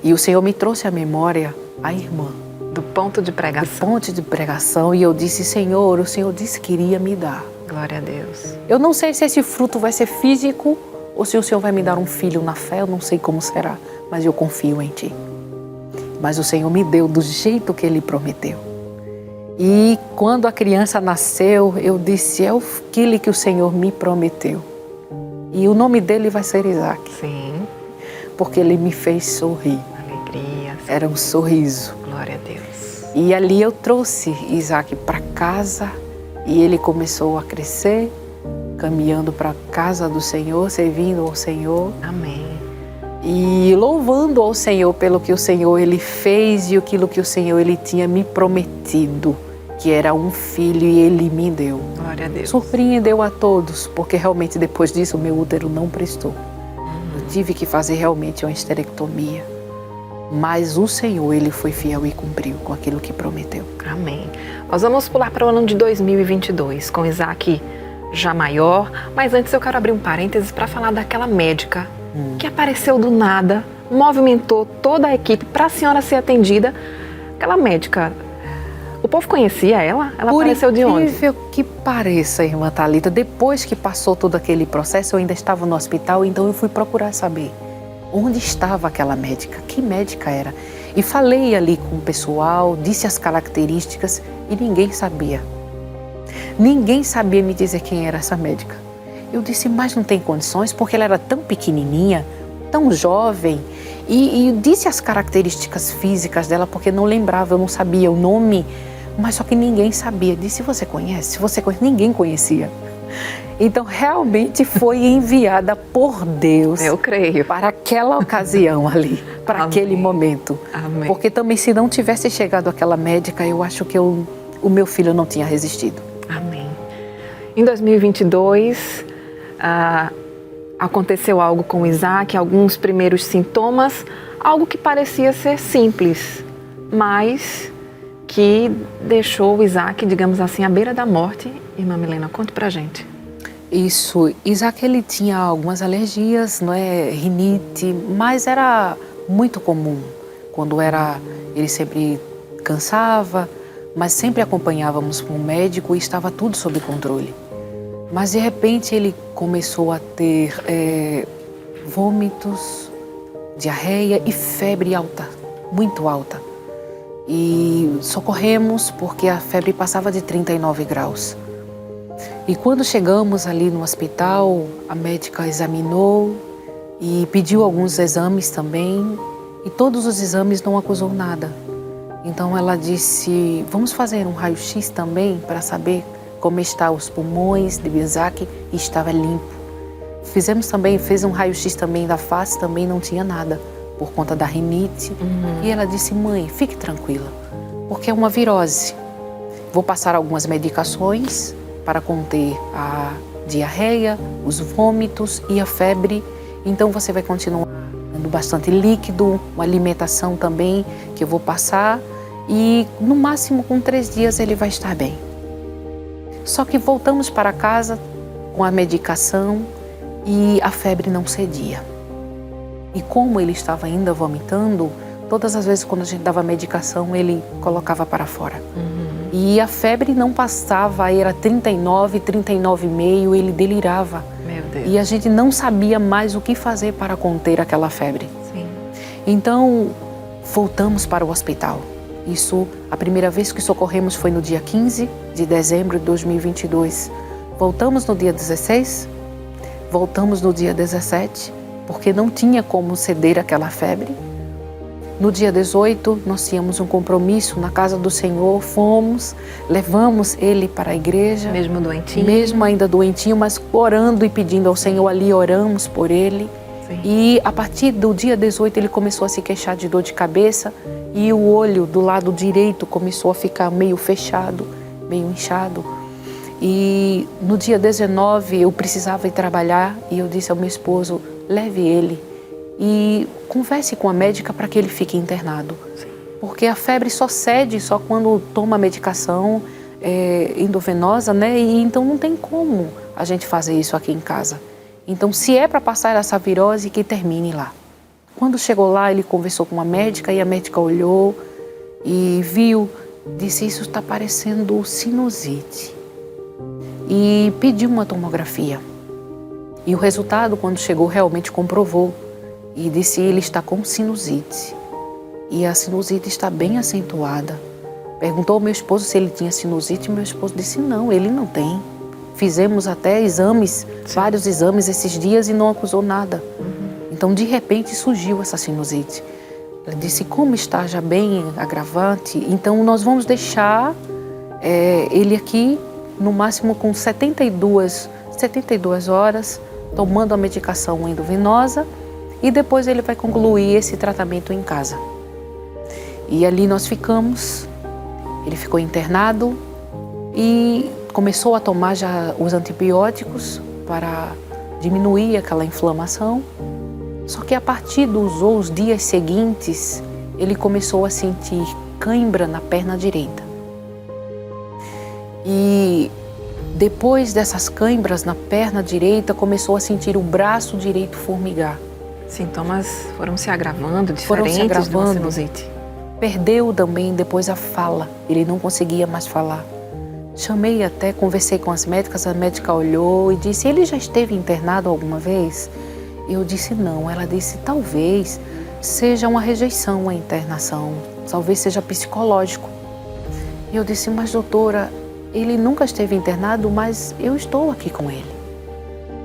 [SPEAKER 3] E o Senhor me trouxe à memória a irmã.
[SPEAKER 1] Do ponto de pregação.
[SPEAKER 3] Do ponto de pregação. E eu disse, Senhor, o Senhor disse que iria me dar.
[SPEAKER 1] Glória a Deus.
[SPEAKER 3] Eu não sei se esse fruto vai ser físico ou se o Senhor vai me dar um filho na fé, eu não sei como será, mas eu confio em Ti. Mas o Senhor me deu do jeito que Ele prometeu. E quando a criança nasceu, eu disse, é aquilo que o Senhor me prometeu. E o nome dele vai ser Isaac.
[SPEAKER 1] Sim.
[SPEAKER 3] Porque ele me fez sorrir.
[SPEAKER 1] Alegria.
[SPEAKER 3] Era um sorriso.
[SPEAKER 1] Glória a Deus.
[SPEAKER 3] E ali eu trouxe Isaac para casa e ele começou a crescer. caminhando para a casa do Senhor, servindo ao Senhor.
[SPEAKER 1] Amém.
[SPEAKER 3] E louvando ao Senhor pelo que o Senhor Ele fez e aquilo que o Senhor Ele tinha me prometido, que era um filho e Ele me deu.
[SPEAKER 1] Glória a Deus.
[SPEAKER 3] Surpreendeu a todos, porque realmente depois disso o meu útero não prestou. Eu tive que fazer realmente uma esterectomia. Mas o Senhor, Ele foi fiel e cumpriu com aquilo que prometeu.
[SPEAKER 1] Amém. Nós vamos pular para o ano de 2022, com Isaac já maior. Mas antes eu quero abrir um parênteses para falar daquela médica que apareceu do nada, movimentou toda a equipe para a senhora ser atendida. Aquela médica, o povo conhecia ela? Ela apareceu de onde?
[SPEAKER 3] Por incrível que pareça, irmã Thalita, depois que passou todo aquele processo, eu ainda estava no hospital, então eu fui procurar saber onde estava aquela médica, que médica era. E falei ali com o pessoal, disse as características e ninguém sabia. Ninguém sabia me dizer quem era essa médica. Eu disse, mas não tem condições, porque ela era tão pequenininha, tão jovem, e disse as características físicas dela, porque não lembrava, eu não sabia o nome, mas só que ninguém sabia. Disse, você conhece? Você conhece? Ninguém conhecia. Então, realmente foi enviada por Deus.
[SPEAKER 1] Eu creio.
[SPEAKER 3] Para aquela ocasião ali, para aquele momento.
[SPEAKER 1] Amém.
[SPEAKER 3] Porque também, se não tivesse chegado aquela médica, eu acho que o meu filho não tinha resistido.
[SPEAKER 1] Amém. Em 2022, aconteceu algo com Isaac, alguns primeiros sintomas, algo que parecia ser simples, mas que deixou o Isaac, digamos assim, à beira da morte. Irmã Milena, conte pra gente.
[SPEAKER 3] Isso, Isaac ele tinha algumas alergias, não é, rinite, mas era muito comum. Quando ele sempre cansava, mas sempre acompanhávamos com o médico e estava tudo sob controle. Mas de repente ele começou a ter vômitos, diarreia e febre alta, muito alta. E socorremos porque a febre passava de 39 graus. E quando chegamos ali no hospital, a médica examinou e pediu alguns exames também, e todos os exames não acusou nada. Então ela disse, vamos fazer um raio-x também para saber como estão os pulmões de Isaac, e estava limpo. Fez um raio-x também da face, também não tinha nada, por conta da rinite. E ela disse, mãe, fique tranquila, porque é uma virose. Vou passar algumas medicações para conter a diarreia, os vômitos e a febre. Então você vai continuar dando bastante líquido, uma alimentação também que eu vou passar, e no máximo com 3 dias ele vai estar bem. Só que voltamos para casa com a medicação e a febre não cedia. E como ele estava ainda vomitando, todas as vezes quando a gente dava medicação, ele colocava para fora. E a febre não passava, era 39, 39,5, ele delirava.
[SPEAKER 1] Meu Deus.
[SPEAKER 3] E a gente não sabia mais o que fazer para conter aquela febre.
[SPEAKER 1] Sim.
[SPEAKER 3] Então, voltamos para o hospital. Isso, a primeira vez que socorremos foi no dia 15 de dezembro de 2022. Voltamos no dia 16, voltamos no dia 17, porque não tinha como ceder aquela febre. No dia 18, nós tínhamos um compromisso na casa do Senhor, fomos, levamos ele para a igreja.
[SPEAKER 1] Mesmo doentinho?
[SPEAKER 3] Mesmo ainda doentinho, mas orando e pedindo ao Senhor ali, oramos por ele.
[SPEAKER 1] Sim.
[SPEAKER 3] E a partir do dia 18, ele começou a se queixar de dor de cabeça e o olho do lado direito começou a ficar meio fechado, meio inchado. E no dia 19, eu precisava ir trabalhar e eu disse ao meu esposo, leve ele e converse com a médica para que ele fique internado.
[SPEAKER 1] Sim.
[SPEAKER 3] Porque a febre só cede só quando toma medicação endovenosa, né? E então não tem como a gente fazer isso aqui em casa. Então, se é para passar essa virose, que termine lá. Quando chegou lá, ele conversou com a médica e a médica olhou e viu, disse, isso está parecendo sinusite. E pediu uma tomografia. E o resultado, quando chegou, realmente comprovou. E disse, ele está com sinusite. E a sinusite está bem acentuada. Perguntou ao meu esposo se ele tinha sinusite, e meu esposo disse, não, ele não tem. Fizemos até exames, vários exames esses dias e não acusou nada. Então, de repente, surgiu essa sinusite. Ele disse, como está já bem agravante, então nós vamos deixar ele aqui, no máximo com 72 72 horas, tomando a medicação endovenosa, e depois ele vai concluir esse tratamento em casa. E ali nós ficamos, ele ficou internado e começou a tomar já os antibióticos para diminuir aquela inflamação. Só que a partir dos dias seguintes, ele começou a sentir cãibra na perna direita. E depois dessas cãibras na perna direita, começou a sentir o braço direito formigar.
[SPEAKER 1] Sintomas foram se agravando, diferentes de uma sinusite.
[SPEAKER 3] Perdeu também depois a fala, ele não conseguia mais falar. Chamei até, conversei com as médicas, a médica olhou e disse: ele já esteve internado alguma vez? Eu disse não. Ela disse: talvez seja uma rejeição à internação, talvez seja psicológico. E eu disse: mas doutora, ele nunca esteve internado, mas eu estou aqui com ele.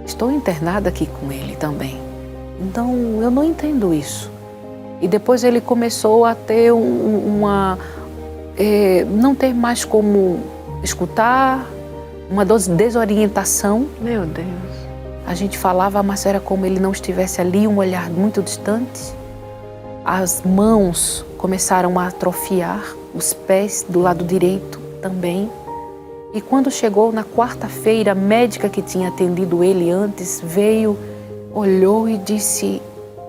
[SPEAKER 3] Estou internada aqui com ele também. Então eu não entendo isso. E depois ele começou a ter não ter mais como escutar, uma desorientação.
[SPEAKER 1] Meu Deus.
[SPEAKER 3] A gente falava, mas era como ele não estivesse ali, um olhar muito distante. As mãos começaram a atrofiar, os pés do lado direito também. E quando chegou na quarta-feira, a médica que tinha atendido ele antes veio, olhou e disse: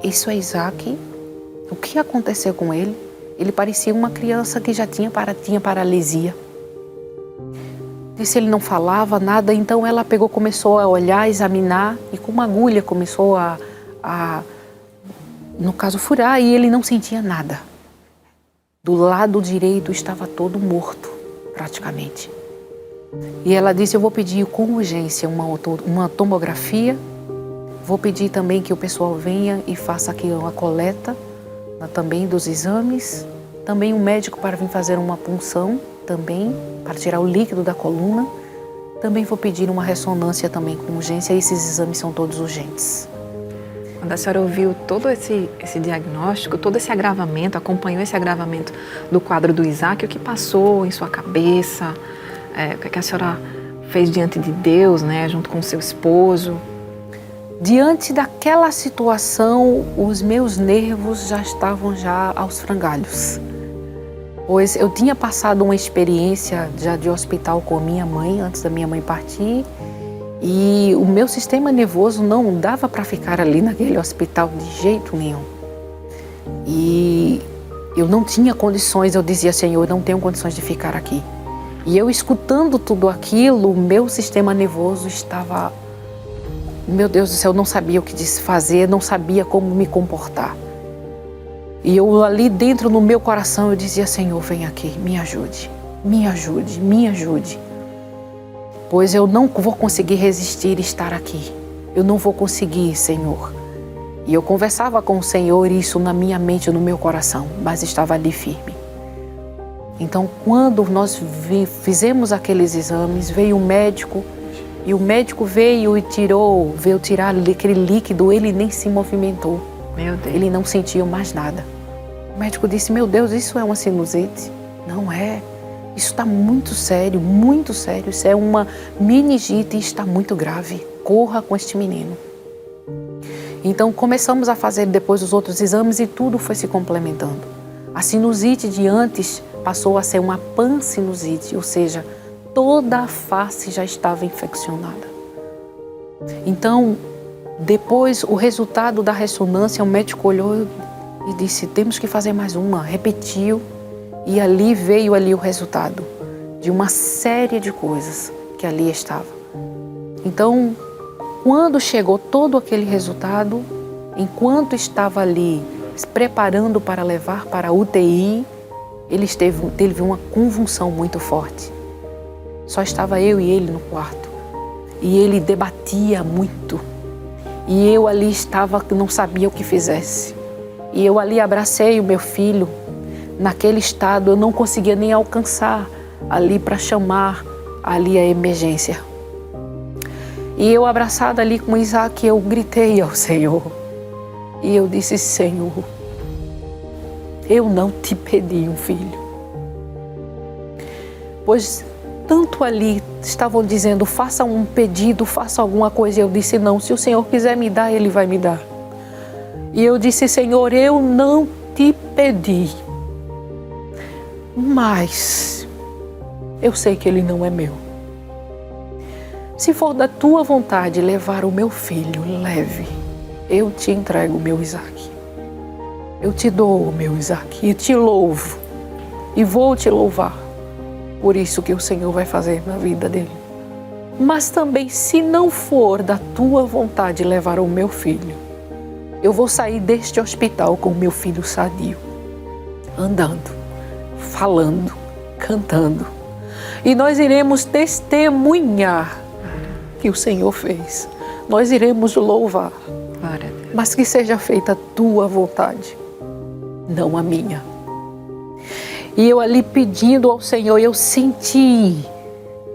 [SPEAKER 3] isso é Isaac? O que aconteceu com ele? Ele parecia uma criança que já tinha paralisia. Disse: ele não falava nada, então ela pegou, começou a olhar, a examinar e com uma agulha começou no caso, furar, e ele não sentia nada. Do lado direito estava todo morto, praticamente. E ela disse: eu vou pedir com urgência uma tomografia, vou pedir também que o pessoal venha e faça aqui uma coleta também dos exames, também um médico para vir fazer uma punção também, para tirar o líquido da coluna. Também vou pedir uma ressonância também com urgência, esses exames são todos urgentes.
[SPEAKER 1] Quando a senhora ouviu todo esse diagnóstico, todo esse agravamento, acompanhou esse agravamento do quadro do Isaac, o que passou em sua cabeça? O que a senhora fez diante de Deus, né, junto com o seu esposo?
[SPEAKER 3] Diante daquela situação, os meus nervos já estavam aos frangalhos. Pois eu tinha passado uma experiência já de hospital com a minha mãe, antes da minha mãe partir, e o meu sistema nervoso não dava para ficar ali naquele hospital de jeito nenhum. E eu não tinha condições, eu dizia: Senhor, eu não tenho condições de ficar aqui. E eu escutando tudo aquilo, o meu sistema nervoso estava... Meu Deus do céu, eu não sabia o que fazer, não sabia como me comportar. E eu ali dentro no meu coração, eu dizia: Senhor, vem aqui, me ajude, me ajude, me ajude. Pois eu não vou conseguir resistir e estar aqui. Eu não vou conseguir, Senhor. E eu conversava com o Senhor, isso na minha mente, no meu coração, mas estava ali firme. Então, quando nós fizemos aqueles exames, veio o médico, e o médico veio tirar aquele líquido, ele nem se movimentou.
[SPEAKER 1] Meu Deus.
[SPEAKER 3] Ele não sentiu mais nada. O médico disse: meu Deus, isso é uma sinusite? Não é. Isso está muito sério, muito sério. Isso é uma meningite e está muito grave. Corra com este menino. Então começamos a fazer depois os outros exames e tudo foi se complementando. A sinusite de antes passou a ser uma pansinusite, ou seja, toda a face já estava infeccionada. Então, depois o resultado da ressonância, o médico olhou e disse: temos que fazer mais uma. Repetiu e ali veio o resultado de uma série de coisas que ali estava. Então, quando chegou todo aquele resultado, enquanto estava ali se preparando para levar para a UTI, ele teve uma convulsão muito forte. Só estava eu e ele no quarto. E ele debatia muito. E eu ali estava, não sabia o que fizesse. E eu ali abracei o meu filho. Naquele estado eu não conseguia nem alcançar ali para chamar ali a emergência. E eu abraçada ali com Isaac, eu gritei ao Senhor. E eu disse: Senhor, eu não te pedi um filho, pois tanto ali estavam dizendo, faça um pedido, faça alguma coisa. E eu disse, não, se o Senhor quiser me dar, Ele vai me dar. E eu disse, Senhor, eu não te pedi, mas eu sei que ele não é meu. Se for da tua vontade levar o meu filho, leve. Eu te entrego o meu Isaac. Eu te dou o meu Isaac e te louvo. E vou te louvar por isso que o Senhor vai fazer na vida dele. Mas também, se não for da tua vontade levar o meu filho, eu vou sair deste hospital com o meu filho sadio, andando, falando, cantando. E nós iremos testemunhar que o Senhor fez. Nós iremos louvar. Mas que seja feita a tua vontade, não a minha. E eu ali pedindo ao Senhor, eu senti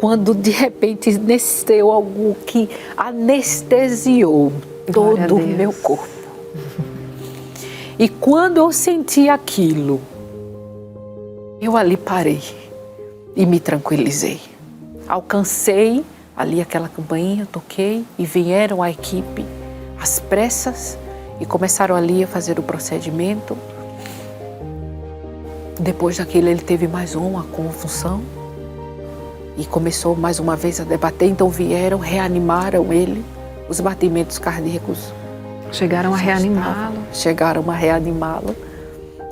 [SPEAKER 3] quando de repente desceu algo que anestesiou todo o meu corpo. E quando eu senti aquilo, eu ali parei e me tranquilizei. Alcancei ali aquela campainha, toquei e vieram a equipe às pressas e começaram ali a fazer o procedimento. Depois daquilo ele teve mais uma convulsão e começou mais uma vez a debater. Então vieram, reanimaram ele, os batimentos cardíacos
[SPEAKER 1] chegaram a reanimá-lo.
[SPEAKER 3] Chegaram a reanimá-lo.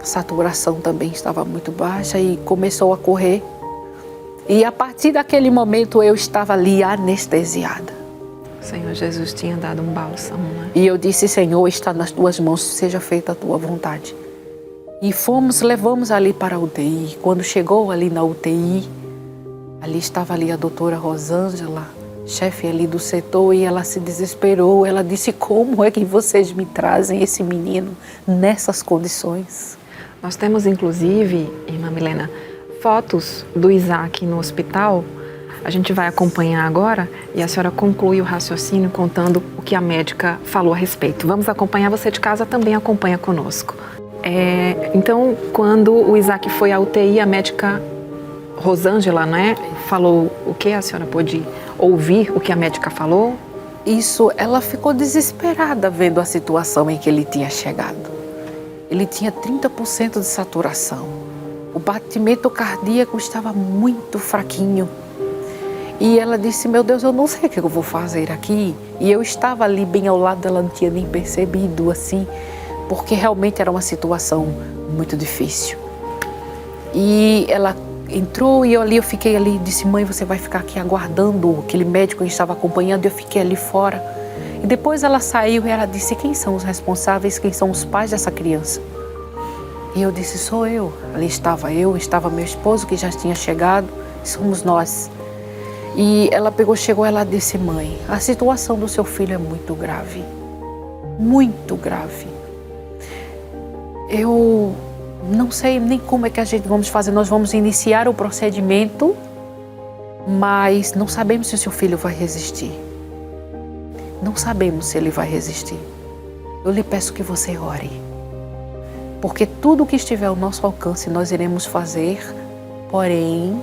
[SPEAKER 3] A saturação também estava muito baixa e começou a correr. E a partir daquele momento eu estava ali anestesiada.
[SPEAKER 1] O Senhor Jesus tinha dado um bálsamo, né?
[SPEAKER 3] E eu disse, Senhor, está nas tuas mãos, seja feita a tua vontade. E levamos ali para a UTI. Quando chegou ali na UTI, ali estava ali a doutora Rosângela, chefe ali do setor, e ela se desesperou. Ela disse, como é que vocês me trazem esse menino nessas condições?
[SPEAKER 1] Nós temos, inclusive, irmã Milena, fotos do Isaac no hospital. A gente vai acompanhar agora e a senhora conclui o raciocínio contando o que a médica falou a respeito. Vamos acompanhar, você de casa também acompanha conosco. Então, quando o Isaac foi à UTI, a médica Rosângela, né, falou o que? A senhora pôde ouvir o que a médica falou?
[SPEAKER 3] Isso, ela ficou desesperada vendo a situação em que ele tinha chegado. Ele tinha 30% de saturação. O batimento cardíaco estava muito fraquinho. E ela disse, meu Deus, eu não sei o que eu vou fazer aqui. E eu estava ali bem ao lado dela, não tinha nem percebido assim, porque realmente era uma situação muito difícil. E ela entrou e eu fiquei ali, disse, mãe, você vai ficar aqui aguardando aquele médico que estava acompanhando. Eu fiquei ali fora. E depois ela saiu e ela disse, quem são os responsáveis, quem são os pais dessa criança? E eu disse, sou eu. Ali estava eu, estava meu esposo que já tinha chegado, somos nós. E ela chegou, ela disse, mãe, a situação do seu filho é muito grave. Muito grave. Eu não sei nem como é que a gente vamos fazer. Nós vamos iniciar o procedimento, mas não sabemos se o seu filho vai resistir. Não sabemos se ele vai resistir. Eu lhe peço que você ore. Porque tudo que estiver ao nosso alcance nós iremos fazer, porém,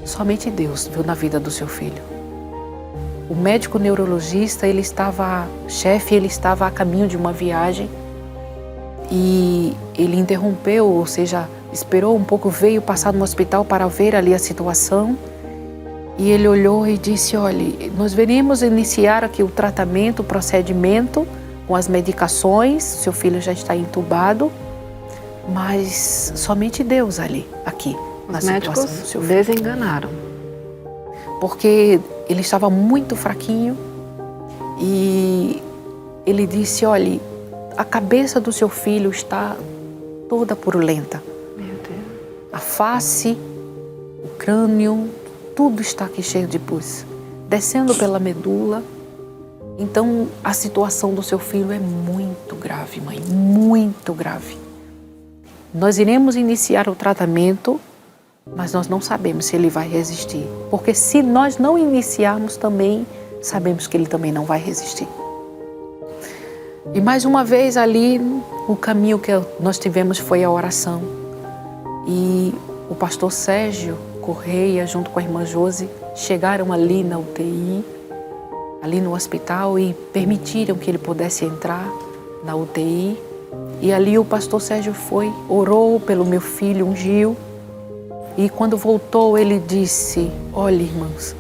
[SPEAKER 3] somente Deus viu na vida do seu filho. O médico neurologista, ele estava a caminho de uma viagem e ele interrompeu, ou seja, esperou um pouco, veio passar no hospital para ver ali a situação e ele olhou e disse, olha, nós veremos iniciar aqui o tratamento, o procedimento com as medicações, seu filho já está entubado, mas somente Deus aqui.
[SPEAKER 1] Os médicos desenganaram.
[SPEAKER 3] Porque ele estava muito fraquinho e ele disse, olha, a cabeça do seu filho está toda purulenta.
[SPEAKER 1] Meu Deus.
[SPEAKER 3] A face, o crânio, tudo está aqui cheio de pus, descendo pela medula. Então, a situação do seu filho é muito grave, mãe, muito grave. Nós iremos iniciar o tratamento, mas nós não sabemos se ele vai resistir. Porque se nós não iniciarmos também, sabemos que ele também não vai resistir. E mais uma vez ali, o caminho que nós tivemos foi a oração. E o pastor Sérgio Correia, junto com a irmã Josi, chegaram ali na UTI, ali no hospital, e permitiram que ele pudesse entrar na UTI. E ali o pastor Sérgio foi, orou pelo meu filho, ungiu. E quando voltou, ele disse: olha, irmãos,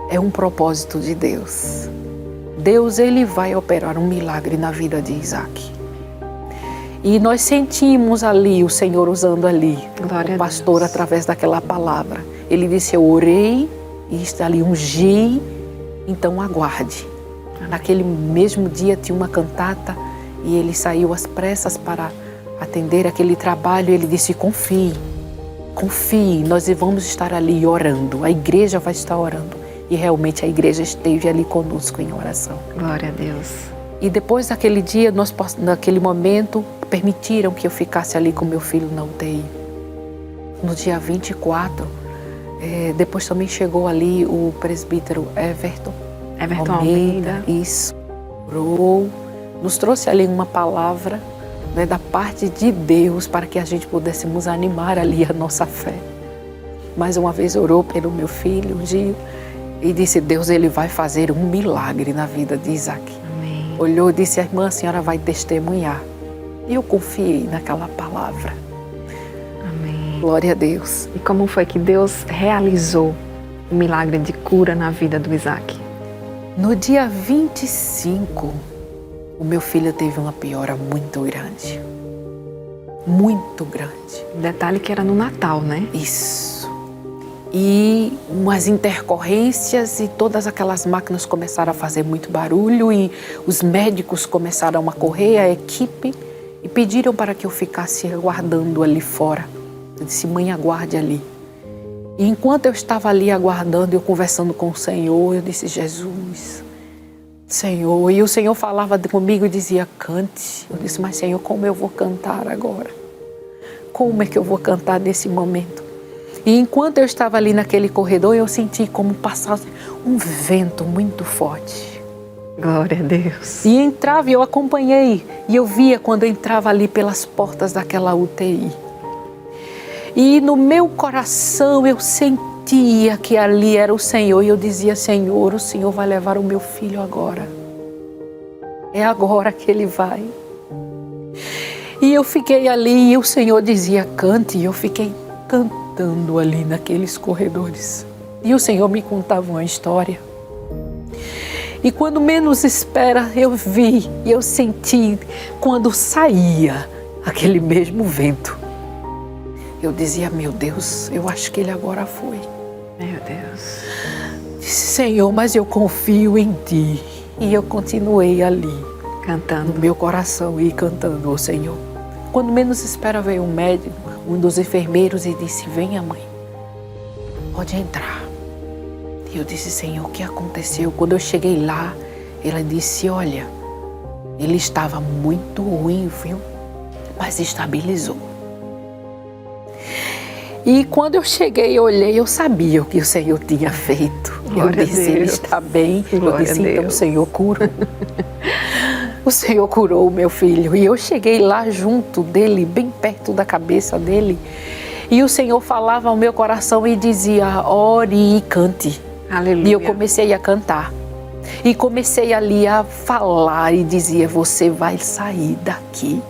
[SPEAKER 3] é um propósito de Deus. Deus, ele vai operar um milagre na vida de Isaac. E nós sentimos ali o Senhor usando ali, o pastor, através daquela palavra. Ele disse: eu orei e está ali, ungi, então aguarde. Naquele mesmo dia tinha uma cantata e ele saiu às pressas para atender aquele trabalho. Ele disse: confie, confie, nós vamos estar ali orando, a igreja vai estar orando. E realmente a igreja esteve ali conosco em oração.
[SPEAKER 1] Glória a Deus.
[SPEAKER 3] E depois daquele dia, naquele momento, permitiram que eu ficasse ali com meu filho na UTI. No dia 24, depois também chegou ali o presbítero Everton Almeida. Isso, orou, nos trouxe ali uma palavra, né, da parte de Deus, para que a gente pudéssemos animar ali a nossa fé. Mais uma vez orou pelo meu filho, Gil, e disse: Deus, ele vai fazer um milagre na vida de Isaac.
[SPEAKER 1] Amém.
[SPEAKER 3] Olhou e disse: irmã, a senhora vai testemunhar. E eu confiei naquela palavra.
[SPEAKER 1] Amém.
[SPEAKER 3] Glória a Deus.
[SPEAKER 1] E como foi que Deus realizou o milagre de cura na vida do Isaac?
[SPEAKER 3] No dia 25, o meu filho teve uma piora muito grande. Muito grande.
[SPEAKER 1] Detalhe que era no Natal, né?
[SPEAKER 3] Isso. E umas intercorrências e todas aquelas máquinas começaram a fazer muito barulho e os médicos começaram a correr, a equipe, e pediram para que eu ficasse aguardando ali fora. Eu disse: mãe, aguarde ali. E enquanto eu estava ali aguardando, eu conversando com o Senhor, eu disse: Jesus, Senhor. E o Senhor falava comigo e dizia: cante. Eu disse: mas Senhor, como eu vou cantar agora? Como é que eu vou cantar nesse momento? E enquanto eu estava ali naquele corredor, eu senti como passar um vento muito forte.
[SPEAKER 1] Glória a Deus.
[SPEAKER 3] E entrava, e eu acompanhei, e eu via quando eu entrava ali pelas portas daquela UTI. E no meu coração eu sentia que ali era o Senhor, e eu dizia: Senhor, o Senhor vai levar o meu filho agora. É agora que ele vai. E eu fiquei ali, e o Senhor dizia: cante, e eu fiquei cantando ali naqueles corredores. E o Senhor me contava uma história. E quando menos espera, eu vi e eu senti quando saía aquele mesmo vento. Eu dizia: meu Deus, eu acho que ele agora foi.
[SPEAKER 1] Meu Deus.
[SPEAKER 3] Disse: Senhor, mas eu confio em Ti. E eu continuei ali,
[SPEAKER 1] cantando
[SPEAKER 3] no meu coração e cantando ao Senhor. Quando menos espera, veio um médico, um dos enfermeiros, e disse: venha, mãe, pode entrar. E eu disse: Senhor, o que aconteceu? Quando eu cheguei lá, ela disse: olha, ele estava muito ruim, viu? Mas estabilizou. E quando eu cheguei, eu olhei, eu sabia o que o Senhor tinha feito.
[SPEAKER 1] Glória
[SPEAKER 3] eu disse: ele está bem.
[SPEAKER 1] Glória
[SPEAKER 3] eu disse: então
[SPEAKER 1] Deus.
[SPEAKER 3] o Senhor curou. O Senhor curou o meu filho. E eu cheguei lá junto dele, bem perto da cabeça dele. E o Senhor falava ao meu coração e dizia: ore e cante.
[SPEAKER 1] Aleluia.
[SPEAKER 3] E eu comecei a cantar. E comecei ali a falar e dizia: você vai sair daqui.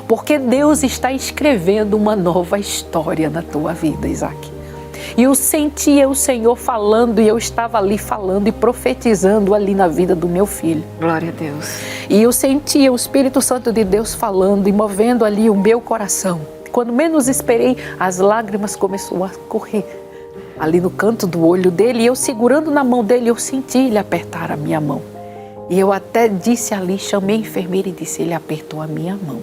[SPEAKER 3] Porque Deus está escrevendo uma nova história na tua vida, Isaac. E eu sentia o Senhor falando, e eu estava ali falando e profetizando ali na vida do meu filho.
[SPEAKER 1] Glória a Deus.
[SPEAKER 3] E eu sentia o Espírito Santo de Deus falando e movendo ali o meu coração. Quando menos esperei, as lágrimas começaram a correr ali no canto do olho dele, e eu segurando na mão dele, eu senti ele apertar a minha mão. E eu até disse ali, chamei a enfermeira e disse: ele apertou a minha mão.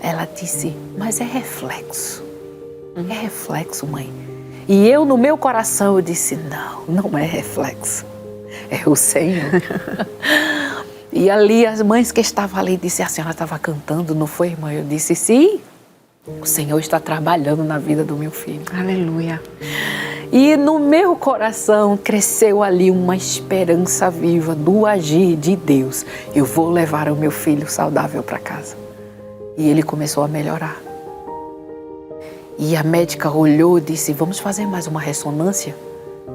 [SPEAKER 3] Ela disse: mas é reflexo. É reflexo, mãe. E eu, no meu coração, eu disse: não, não é reflexo. É o Senhor. E ali as mães que estavam ali disseram: a senhora estava cantando, não foi, irmã? Eu disse: sim, o Senhor está trabalhando na vida do meu filho.
[SPEAKER 1] Aleluia.
[SPEAKER 3] E no meu coração cresceu ali uma esperança viva do agir de Deus. Eu vou levar o meu filho saudável para casa. E ele começou a melhorar. E a médica olhou e disse, vamos fazer mais uma ressonância?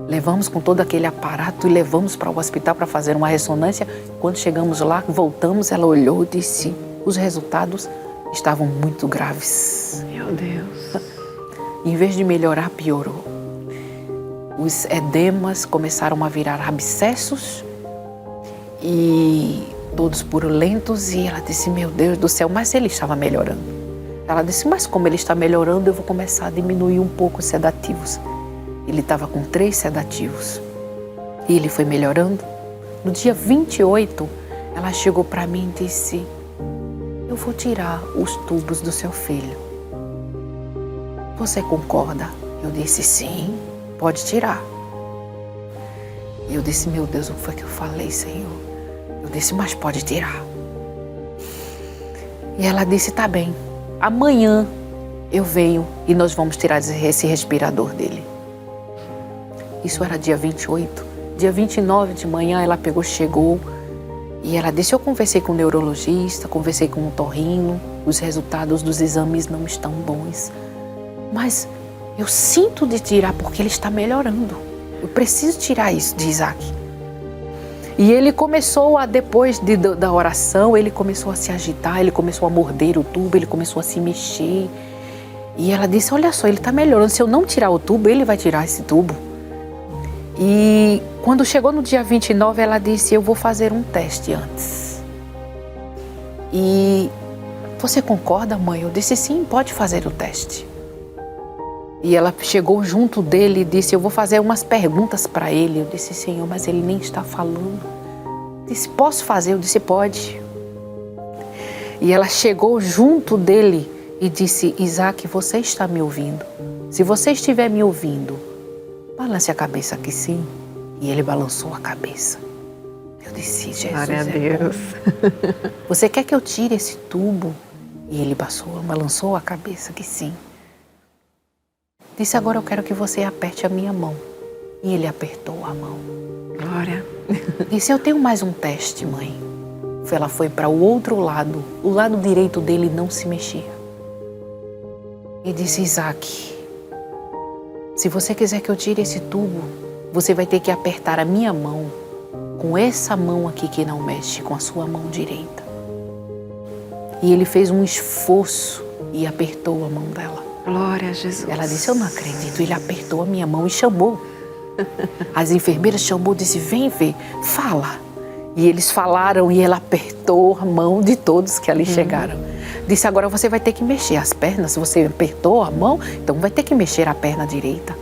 [SPEAKER 3] Levamos com todo aquele aparato e levamos para o hospital para fazer uma ressonância. Quando chegamos lá, voltamos, ela olhou e disse, os resultados estavam muito graves.
[SPEAKER 1] Meu Deus.
[SPEAKER 3] Em vez de melhorar, piorou. Os edemas começaram a virar abscessos e todos purulentos. E ela disse, meu Deus do céu, mas ele estava melhorando. Ela disse, mas como ele está melhorando, eu vou começar a diminuir um pouco os sedativos. Ele estava com 3 sedativos. E ele foi melhorando. No dia 28, ela chegou para mim e disse, eu vou tirar os tubos do seu filho. Você concorda? Eu disse, sim, pode tirar. E eu disse, meu Deus, o que foi que eu falei, Senhor? Eu disse, mas pode tirar. E ela disse, tá bem, amanhã eu venho e nós vamos tirar esse respirador dele. Isso era dia 28. Dia 29 de manhã ela chegou e ela disse, eu conversei com o neurologista, conversei com o otorrino, os resultados dos exames não estão bons. Mas eu sinto de tirar porque ele está melhorando. Eu preciso tirar isso de Isaac. E ele começou depois da oração, ele começou a se agitar, ele começou a morder o tubo, ele começou a se mexer. E ela disse, olha só, ele está melhorando, se eu não tirar o tubo, ele vai tirar esse tubo. E quando chegou no dia 29, ela disse, eu vou fazer um teste antes. E você concorda, mãe? Eu disse, sim, pode fazer o teste. E ela chegou junto dele e disse, eu vou fazer umas perguntas para ele. Eu disse, Senhor, mas ele nem está falando. Disse, posso fazer? Eu disse, pode. E ela chegou junto dele e disse, Isaac, você está me ouvindo? Se você estiver me ouvindo, balance a cabeça que sim. E ele balançou a cabeça. Eu disse, Jesus,
[SPEAKER 1] glória a Deus.
[SPEAKER 3] Você quer que eu tire esse tubo? E ele balançou a cabeça que sim. Disse, agora eu quero que você aperte a minha mão. E ele apertou a mão.
[SPEAKER 1] Glória.
[SPEAKER 3] Disse, eu tenho mais um teste, mãe. Ela foi para o outro lado. O lado direito dele não se mexia. E disse, Isaac, se você quiser que eu tire esse tubo, você vai ter que apertar a minha mão com essa mão aqui que não mexe, com a sua mão direita. E ele fez um esforço e apertou a mão dela.
[SPEAKER 1] Glória a Jesus.
[SPEAKER 3] Ela disse, eu não acredito. Ele apertou a minha mão e chamou. As enfermeiras chamou e disse, vem ver, fala. E eles falaram e ela apertou a mão de todos que ali chegaram. Disse, agora você vai ter que mexer as pernas. Se você apertou a mão, então vai ter que mexer a perna direita.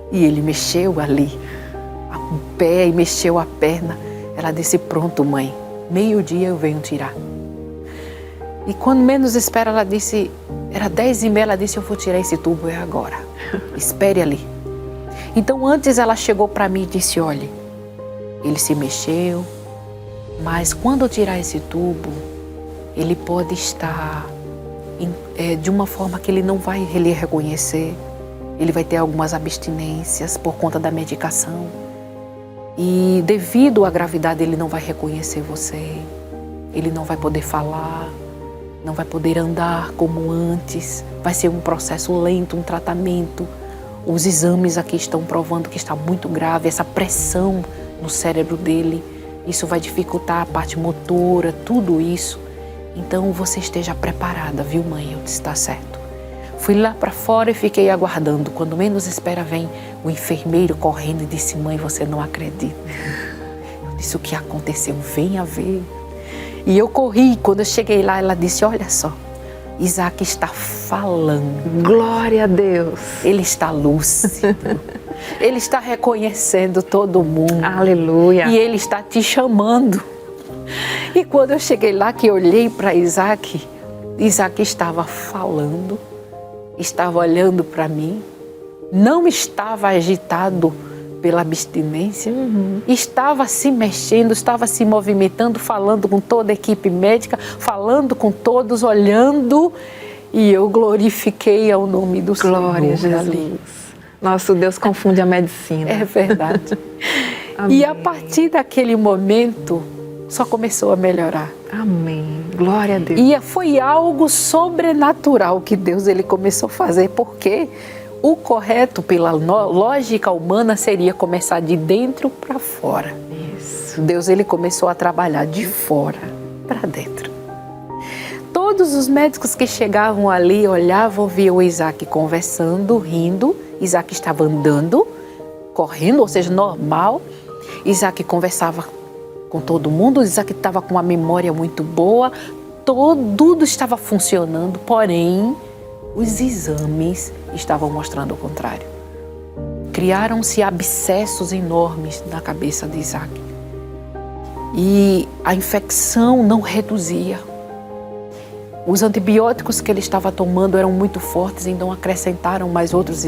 [SPEAKER 3] E ele mexeu ali o pé e mexeu a perna. Ela disse, pronto, mãe, meio-dia eu venho tirar. E quando menos espera, ela disse, era 10h30, ela disse, eu vou tirar esse tubo, é agora. Espere ali. Então antes ela chegou para mim e disse, olha, ele se mexeu, mas quando eu tirar esse tubo, ele pode estar de uma forma que ele não vai lhe reconhecer. Ele vai ter algumas abstinências por conta da medicação. E devido à gravidade, ele não vai reconhecer você. Ele não vai poder falar, não vai poder andar como antes. Vai ser um processo lento, um tratamento. Os exames aqui estão provando que está muito grave, essa pressão no cérebro dele. Isso vai dificultar a parte motora, tudo isso. Então você esteja preparada, viu, mãe? Eu disse, tá certo. Fui lá para fora e fiquei aguardando. Quando menos espera, vem o enfermeiro correndo e disse, mãe, você não acredita. Eu disse, o que aconteceu? Venha ver. E eu corri. Quando eu cheguei lá, ela disse, olha só, Isaac está falando.
[SPEAKER 1] Glória a Deus.
[SPEAKER 3] Ele está lúcido. Ele está reconhecendo todo mundo.
[SPEAKER 1] Aleluia.
[SPEAKER 3] E ele está te chamando. E quando eu cheguei lá, que olhei para Isaac, Isaac estava falando, estava olhando para mim, não estava agitado pela abstinência, estava se mexendo, estava se movimentando, falando com toda a equipe médica, falando com todos, olhando, e eu glorifiquei ao nome do Senhor.
[SPEAKER 1] Glória a Jesus. Ali. Nosso Deus confunde a medicina.
[SPEAKER 3] É verdade. E a partir daquele momento, só começou a melhorar.
[SPEAKER 1] Amém. Glória a Deus.
[SPEAKER 3] E foi algo sobrenatural que Deus ele começou a fazer, porque o correto pela lógica humana seria começar de dentro para fora.
[SPEAKER 1] Isso.
[SPEAKER 3] Deus ele começou a trabalhar de fora para dentro. Todos os médicos que chegavam ali olhavam, viam o Isaac conversando, rindo. Isaac estava andando, correndo, ou seja, normal. Isaac conversava com todo mundo, Isaac estava com uma memória muito boa, tudo estava funcionando, porém, os exames estavam mostrando o contrário. Criaram-se abscessos enormes na cabeça de Isaac. E a infecção não reduzia. Os antibióticos que ele estava tomando eram muito fortes, então acrescentaram mais outros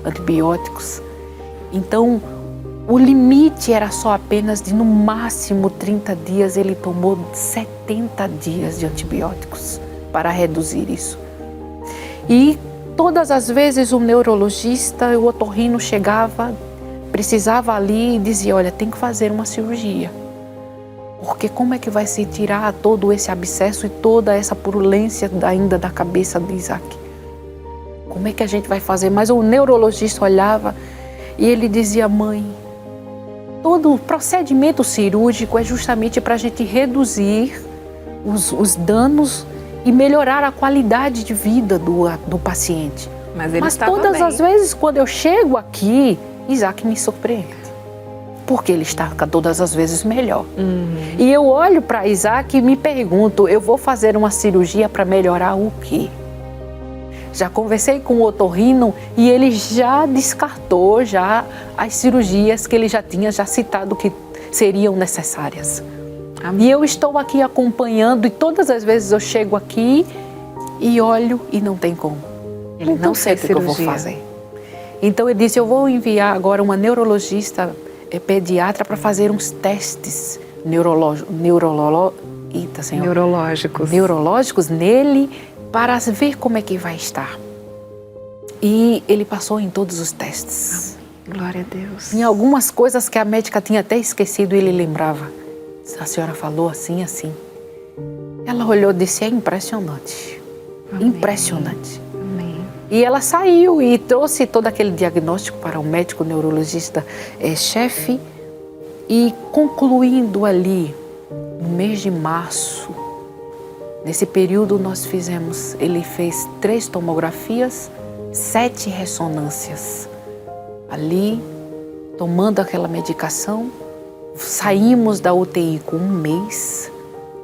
[SPEAKER 3] antibióticos. Então, o limite era só apenas de, no máximo, 30 dias. Ele tomou 70 dias de antibióticos para reduzir isso. E todas as vezes o neurologista, o otorrino chegava, precisava ali e dizia, olha, tem que fazer uma cirurgia. Porque como é que vai se tirar todo esse abscesso e toda essa purulência ainda da cabeça de Isaac? Como é que a gente vai fazer? Mas o neurologista olhava e ele dizia, mãe, todo o procedimento cirúrgico é justamente para a gente reduzir os danos e melhorar a qualidade de vida do paciente. Mas todas as vezes quando eu chego aqui, Isaac me surpreende. Porque ele está todas as vezes melhor. E eu olho para Isaac e me pergunto, eu vou fazer uma cirurgia para melhorar o quê? Já conversei com o otorrino e ele já descartou as cirurgias que ele já tinha citado que seriam necessárias. E eu estou aqui acompanhando e todas as vezes eu chego aqui e olho e não tem como. Ele não sei o que eu vou fazer. Então ele disse, eu vou enviar agora uma neurologista pediatra para fazer uns testes neurológicos nele para ver como é que vai estar. E ele passou em todos os testes.
[SPEAKER 1] Glória a Deus.
[SPEAKER 3] Em algumas coisas que a médica tinha até esquecido, ele lembrava. A senhora falou assim, assim. Ela olhou e disse, é impressionante.
[SPEAKER 1] Amém.
[SPEAKER 3] Impressionante.
[SPEAKER 1] Amém.
[SPEAKER 3] E ela saiu e trouxe todo aquele diagnóstico para o médico neurologista chefe e concluindo ali, no mês de março, nesse período ele fez 3 tomografias, 7 ressonâncias. Ali, tomando aquela medicação, saímos da UTI com 1 mês,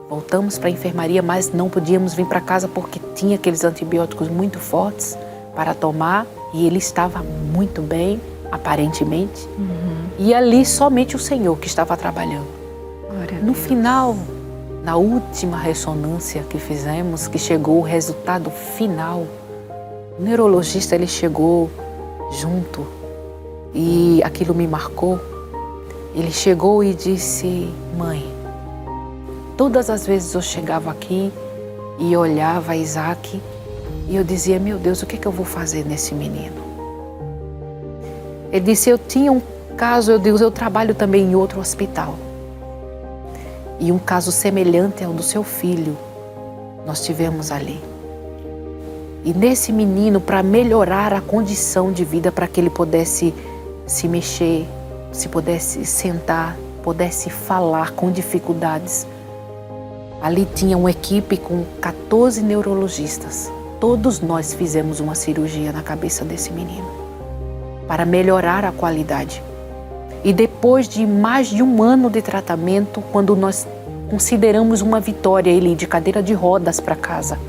[SPEAKER 3] voltamos para a enfermaria, mas não podíamos vir para casa porque tinha aqueles antibióticos muito fortes para tomar e ele estava muito bem, aparentemente. E ali somente o Senhor que estava trabalhando. No final, na última ressonância que fizemos, que chegou o resultado final, o neurologista ele chegou junto e aquilo me marcou. Ele chegou e disse, mãe, todas as vezes eu chegava aqui e olhava Isaac e eu dizia, meu Deus, o que é que eu vou fazer nesse menino? Ele disse, eu tinha um caso, eu trabalho também em outro hospital. E um caso semelhante ao do seu filho, nós tivemos ali. E nesse menino, para melhorar a condição de vida, para que ele pudesse se mexer, se pudesse sentar, pudesse falar com dificuldades. Ali tinha uma equipe com 14 neurologistas. Todos nós fizemos uma cirurgia na cabeça desse menino para melhorar a qualidade. E depois de mais de 1 ano de tratamento, quando nós consideramos uma vitória, ele de cadeira de rodas para casa,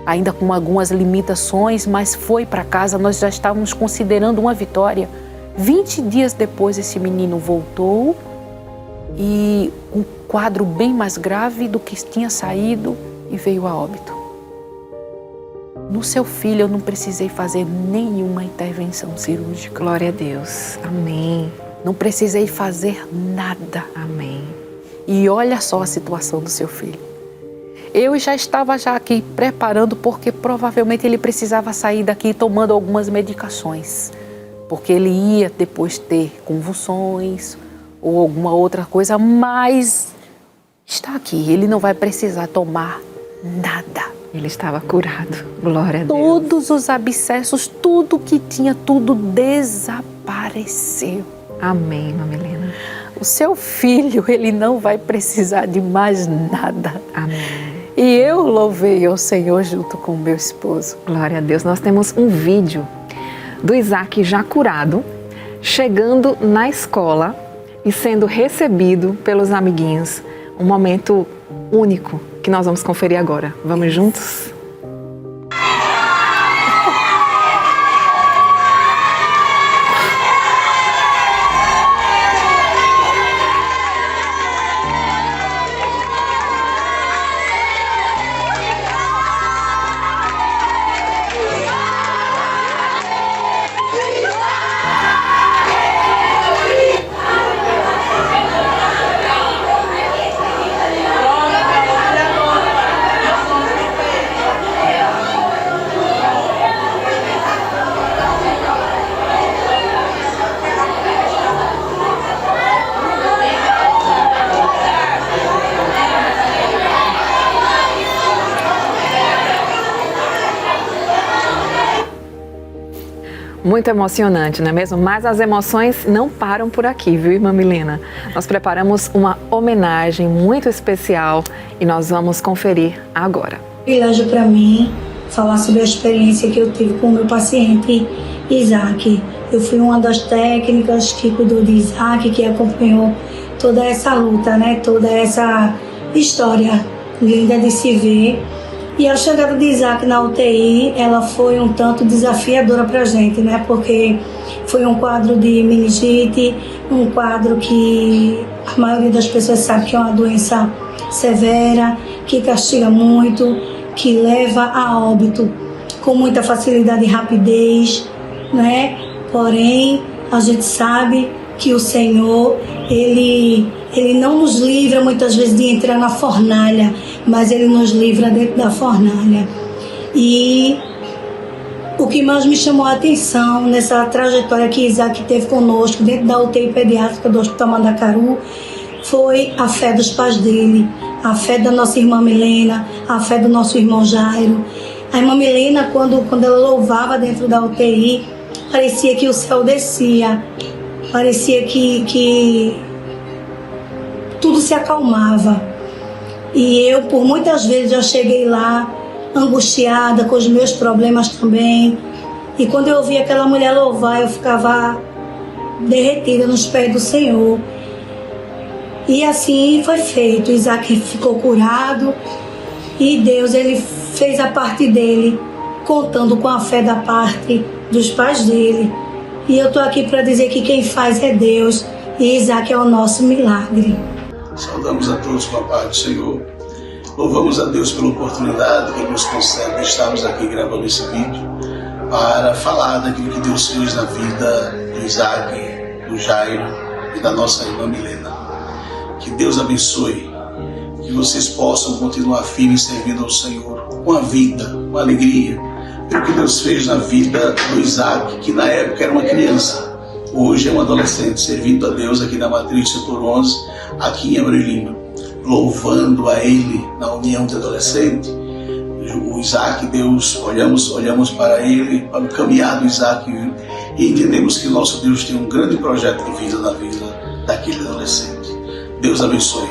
[SPEAKER 3] ainda com algumas limitações, mas foi para casa, nós já estávamos considerando uma vitória. 20 dias depois esse menino voltou e um quadro bem mais grave do que tinha saído e veio a óbito. No seu filho eu não precisei fazer nenhuma intervenção cirúrgica.
[SPEAKER 1] Glória a Deus. Amém.
[SPEAKER 3] Não precisei fazer nada.
[SPEAKER 1] Amém.
[SPEAKER 3] E olha só a situação do seu filho. Eu já estava aqui preparando porque provavelmente ele precisava sair daqui tomando algumas medicações. Porque ele ia depois ter convulsões ou alguma outra coisa, mas está aqui, ele não vai precisar tomar nada.
[SPEAKER 1] Ele estava curado. Glória a Deus.
[SPEAKER 3] Todos os abscessos, tudo que tinha, tudo desapareceu.
[SPEAKER 1] Amém, irmã Milena.
[SPEAKER 3] O seu filho, ele não vai precisar de mais nada.
[SPEAKER 1] Amém.
[SPEAKER 3] E eu louvei ao Senhor junto com o meu esposo.
[SPEAKER 1] Glória a Deus. Nós temos um vídeo do Isaac já curado, chegando na escola e sendo recebido pelos amiguinhos. Um momento único que nós vamos conferir agora. Vamos juntos? Muito emocionante, não é mesmo? Mas as emoções não param por aqui, viu, irmã Milena? Nós preparamos uma homenagem muito especial e nós vamos conferir agora.
[SPEAKER 4] Privilégio para mim falar sobre a experiência que eu tive com o meu paciente Isaac. Eu fui uma das técnicas que cuidou de Isaac, que acompanhou toda essa luta, né? Toda essa história linda de se ver. E a chegada de Isaac na UTI, ela foi um tanto desafiadora para a gente, né? Porque foi um quadro de meningite, um quadro que a maioria das pessoas sabe que é uma doença severa, que castiga muito, que leva a óbito com muita facilidade e rapidez, né? Porém, a gente sabe que o Senhor, Ele não nos livra muitas vezes de entrar na fornalha, mas Ele nos livra dentro da fornalha. E o que mais me chamou a atenção nessa trajetória que Isaac teve conosco dentro da UTI pediátrica do Hospital Mandacaru foi a fé dos pais dele, a fé da nossa irmã Milena, a fé do nosso irmão Jairo. A irmã Milena, quando ela louvava dentro da UTI, parecia que o céu descia, parecia que tudo se acalmava. E eu, por muitas vezes, já cheguei lá angustiada, com os meus problemas também. E quando eu ouvia aquela mulher louvar, eu ficava derretida nos pés do Senhor. E assim foi feito. Isaac ficou curado e Deus, Ele fez a parte dele, contando com a fé da parte dos pais dele. E eu estou aqui para dizer que quem faz é Deus e Isaac é o nosso milagre.
[SPEAKER 5] Saudamos a todos com a paz do Senhor. Louvamos a Deus pela oportunidade que nos concede de estarmos aqui gravando esse vídeo para falar daquilo que Deus fez na vida do Isaac, do Jairo e da nossa irmã Milena. Que Deus abençoe, que vocês possam continuar firmes servindo ao Senhor com a vida, com a alegria, pelo que Deus fez na vida do Isaac, que na época era uma criança, hoje é um adolescente, servindo a Deus aqui na Matriz Setor 11, aqui em Abreu Lima, louvando a Ele na união de adolescente. O Isaac, Deus, olhamos para Ele, para o caminhar do Isaac e entendemos que nosso Deus tem um grande projeto de vida na vida daquele adolescente. Deus abençoe,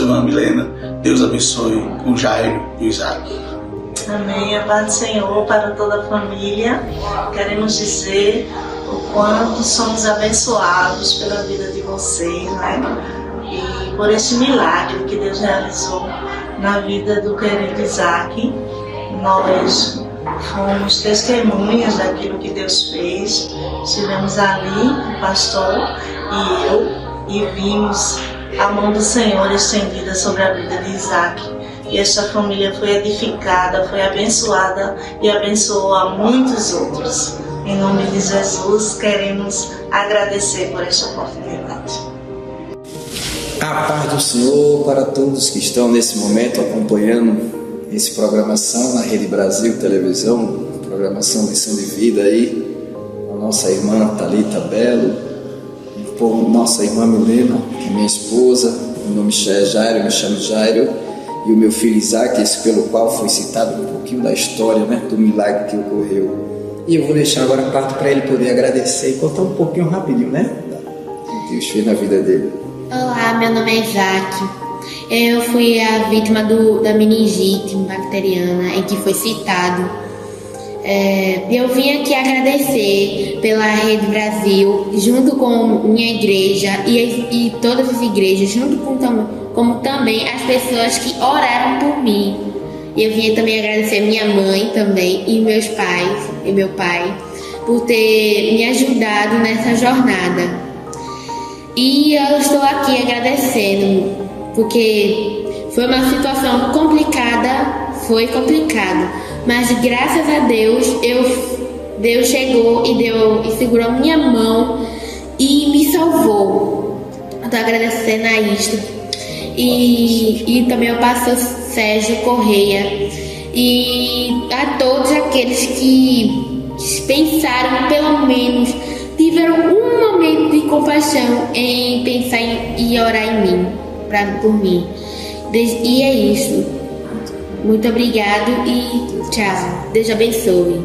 [SPEAKER 5] irmã Milena, Deus abençoe o Jairo e o Isaac.
[SPEAKER 6] Amém, a paz do Senhor para toda a família. Queremos dizer o quanto somos abençoados pela vida de vocês, né? E por esse milagre que Deus realizou na vida do querido Isaac. Nós fomos testemunhas daquilo que Deus fez. Estivemos ali, o pastor e eu, e vimos a mão do Senhor estendida sobre a vida de Isaac. E esta família foi edificada, foi abençoada e abençoou a muitos outros. Em nome de Jesus, queremos agradecer por esta oportunidade.
[SPEAKER 7] A paz do Senhor para todos que estão nesse momento acompanhando esse programação na Rede Brasil Televisão, programação Lição de Vida aí, a nossa irmã Thalita Belo, por nossa irmã Milena, que é minha esposa, meu nome é Jairo, eu me chamo Jairo, e o meu filho Isaac, esse pelo qual foi citado um pouquinho da história, né, do milagre que ocorreu. E eu vou deixar agora a parte para ele poder agradecer e contar um pouquinho rapidinho, né, o que Deus fez na vida dele.
[SPEAKER 8] Olá, meu nome é Isaac. Eu fui a vítima da meningite bacteriana em que foi citado. Eu vim aqui agradecer pela Rede Brasil, junto com minha igreja e todas as igrejas, junto como também as pessoas que oraram por mim. E eu vim também agradecer minha mãe também e meus pais e meu pai por ter me ajudado nessa jornada. E eu estou aqui agradecendo porque foi uma situação complicada, foi complicado, mas graças a Deus, Deus chegou e segurou minha mão e me salvou. Eu estou agradecendo a isto. E também ao pastor Sérgio Correia e a todos aqueles que pensaram, pelo menos, tiveram um momento de compaixão em pensar e orar em mim, por mim. E é isso. Muito obrigado e tchau. Deus abençoe.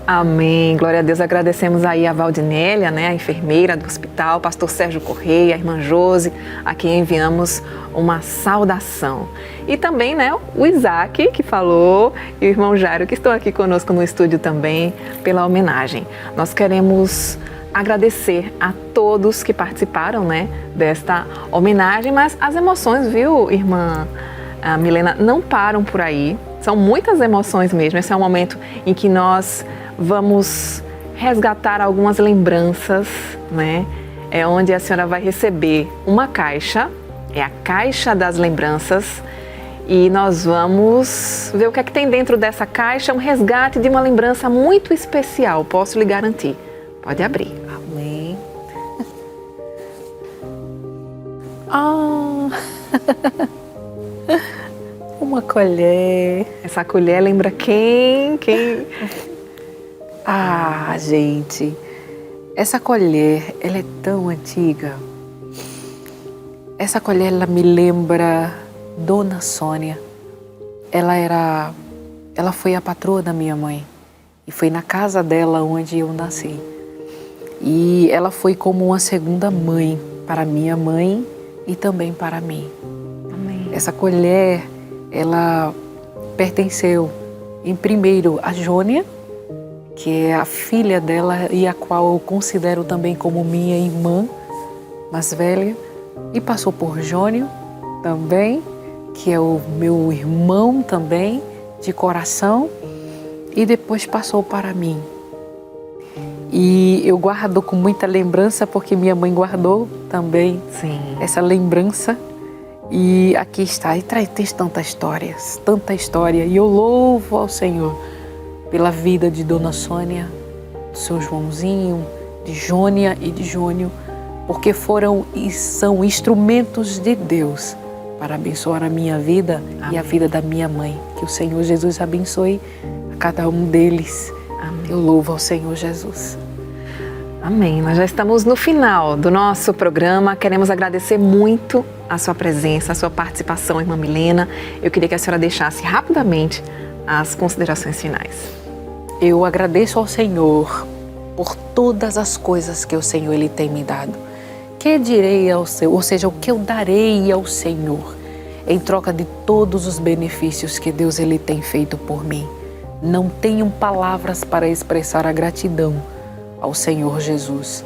[SPEAKER 1] Amém. Glória a Deus. Agradecemos aí a Valdinélia, né, a enfermeira do hospital, o pastor Sérgio Correia, a irmã Josi, a quem enviamos uma saudação. E também, né, o Isaac, que falou, e o irmão Jairo, que estão aqui conosco no estúdio também, pela homenagem. Nós queremos agradecer a todos que participaram, né, desta homenagem, mas as emoções, viu, irmã Milena, não param por aí. São muitas emoções mesmo. Esse é um momento em que nós vamos resgatar algumas lembranças, né? É onde a senhora vai receber uma caixa, é a caixa das lembranças, e nós vamos ver o que é que tem dentro dessa caixa, um resgate de uma lembrança muito especial, posso lhe garantir. Pode abrir.
[SPEAKER 3] Amém. Uma colher.
[SPEAKER 1] Essa colher lembra quem?
[SPEAKER 3] Gente, essa colher, ela é tão antiga. Essa colher, ela me lembra Dona Sônia. Ela foi a patroa da minha mãe e foi na casa dela onde eu nasci. E ela foi como uma segunda mãe para minha mãe e também para mim.
[SPEAKER 1] Amém.
[SPEAKER 3] Essa colher, ela pertenceu em primeiro a Jônia, que é a filha dela e a qual eu considero também como minha irmã mais velha, e passou por Jônio também, que é o meu irmão também de coração, e depois passou para mim. E eu guardo com muita lembrança porque minha mãe guardou também.
[SPEAKER 1] Sim.
[SPEAKER 3] Essa lembrança. E aqui está, e traz tanta história, e eu louvo ao Senhor pela vida de Dona Sônia, do seu Joãozinho, de Jônia e de Jônio, porque foram e são instrumentos de Deus para abençoar a minha vida. Amém. E a vida da minha mãe. Que o Senhor Jesus abençoe a cada um deles. Amém. Eu louvo ao Senhor Jesus.
[SPEAKER 1] Amém. Nós já estamos no final do nosso programa. Queremos agradecer muito a sua presença, a sua participação, irmã Milena. Eu queria que a senhora deixasse rapidamente as considerações finais.
[SPEAKER 3] Eu agradeço ao Senhor por todas as coisas que o Senhor Ele tem me dado. Que direi ao Senhor, ou seja, o que eu darei ao Senhor em troca de todos os benefícios que Deus Ele tem feito por mim. Não tenho palavras para expressar a gratidão ao Senhor Jesus.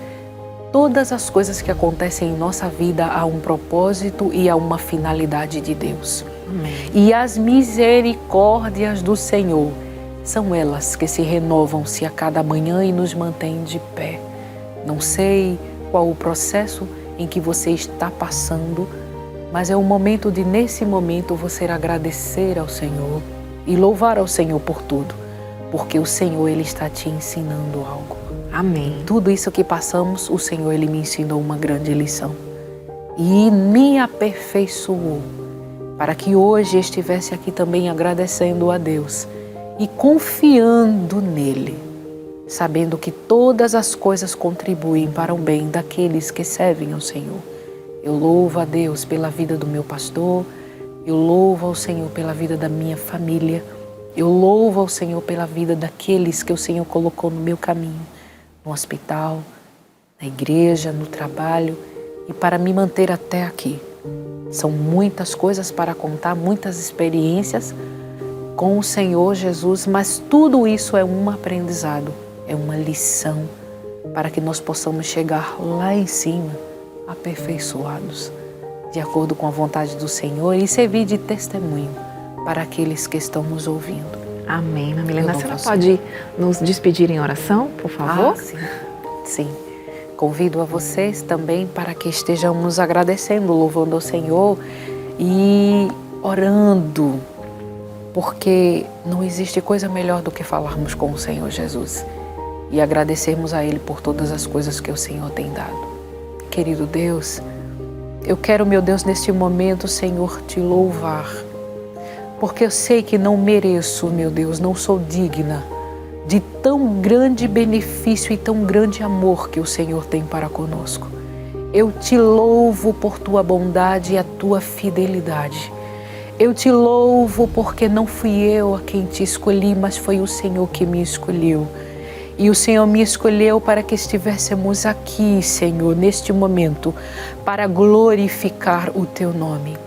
[SPEAKER 3] Todas as coisas que acontecem em nossa vida há um propósito e há uma finalidade de Deus.
[SPEAKER 1] Amém.
[SPEAKER 3] E as misericórdias do Senhor são elas que se renovam-se a cada manhã e nos mantêm de pé. Não sei qual o processo em que você está passando, mas é um momento de, nesse momento, você agradecer ao Senhor e louvar ao Senhor por tudo, porque o Senhor, Ele está te ensinando algo.
[SPEAKER 1] Amém.
[SPEAKER 3] Tudo isso que passamos, o Senhor, Ele me ensinou uma grande lição e me aperfeiçoou para que hoje estivesse aqui também agradecendo a Deus e confiando nele, sabendo que todas as coisas contribuem para o bem daqueles que servem ao Senhor. Eu louvo a Deus pela vida do meu pastor, eu louvo ao Senhor pela vida da minha família, eu louvo ao Senhor pela vida daqueles que o Senhor colocou no meu caminho, no hospital, na igreja, no trabalho e para me manter até aqui. São muitas coisas para contar, muitas experiências com o Senhor Jesus, mas tudo isso é um aprendizado, é uma lição para que nós possamos chegar lá em cima, aperfeiçoados, de acordo com a vontade do Senhor e servir de testemunho para aqueles que estão nos ouvindo.
[SPEAKER 1] Amém. Irmã Milena, a senhora pode nos despedir em oração, por favor?
[SPEAKER 3] Sim. Convido a vocês também para que estejamos agradecendo, louvando ao Senhor e orando, porque não existe coisa melhor do que falarmos com o Senhor Jesus e agradecermos a Ele por todas as coisas que o Senhor tem dado. Querido Deus, eu quero, meu Deus, neste momento, Senhor, te louvar, porque eu sei que não mereço, meu Deus, não sou digna de tão grande benefício e tão grande amor que o Senhor tem para conosco. Eu te louvo por tua bondade e a tua fidelidade. Eu te louvo porque não fui eu a quem te escolhi, mas foi o Senhor que me escolheu. E o Senhor me escolheu para que estivéssemos aqui, Senhor, neste momento, para glorificar o teu nome.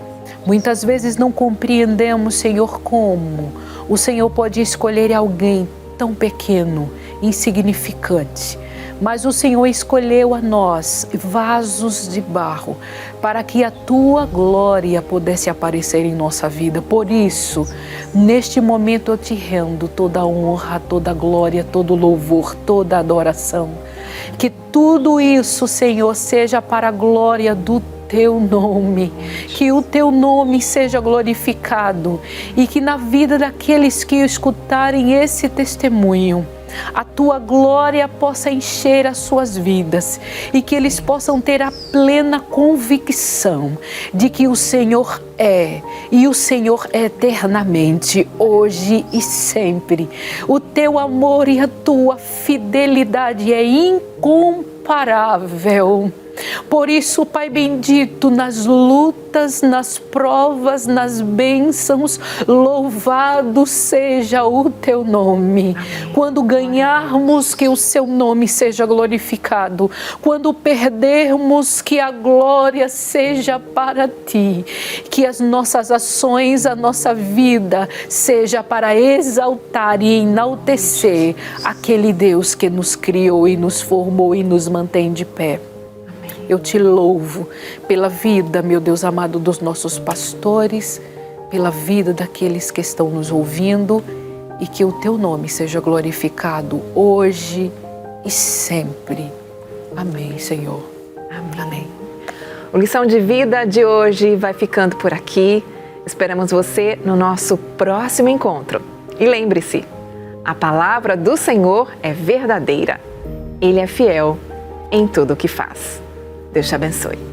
[SPEAKER 3] Muitas vezes não compreendemos, Senhor, como o Senhor pode escolher alguém tão pequeno, insignificante, mas o Senhor escolheu a nós, vasos de barro, para que a tua glória pudesse aparecer em nossa vida. Por isso, neste momento eu te rendo toda a honra, toda a glória, todo o louvor, toda a adoração. Que tudo isso, Senhor, seja para a glória do teu nome, que o teu nome seja glorificado e que na vida daqueles que escutarem esse testemunho, a tua glória possa encher as suas vidas e que eles possam ter a plena convicção de que o Senhor é e o Senhor é eternamente, hoje e sempre. O teu amor e a tua fidelidade é incomparável. Por isso, Pai bendito, nas lutas, nas provas, nas bênçãos, louvado seja o teu nome. Amém. Quando ganharmos, que o seu nome seja glorificado. Quando perdermos, que a glória seja para ti. Que as nossas ações, a nossa vida, seja para exaltar e enaltecer aquele Deus que nos criou e nos formou e nos mantém de pé. Eu te louvo pela vida, meu Deus amado, dos nossos pastores, pela vida daqueles que estão nos ouvindo e que o teu nome seja glorificado hoje e sempre. Amém, Senhor.
[SPEAKER 1] Amém. O Lição de Vida de hoje vai ficando por aqui. Esperamos você no nosso próximo encontro. E lembre-se, a palavra do Senhor é verdadeira. Ele é fiel em tudo o que faz. Deus te abençoe.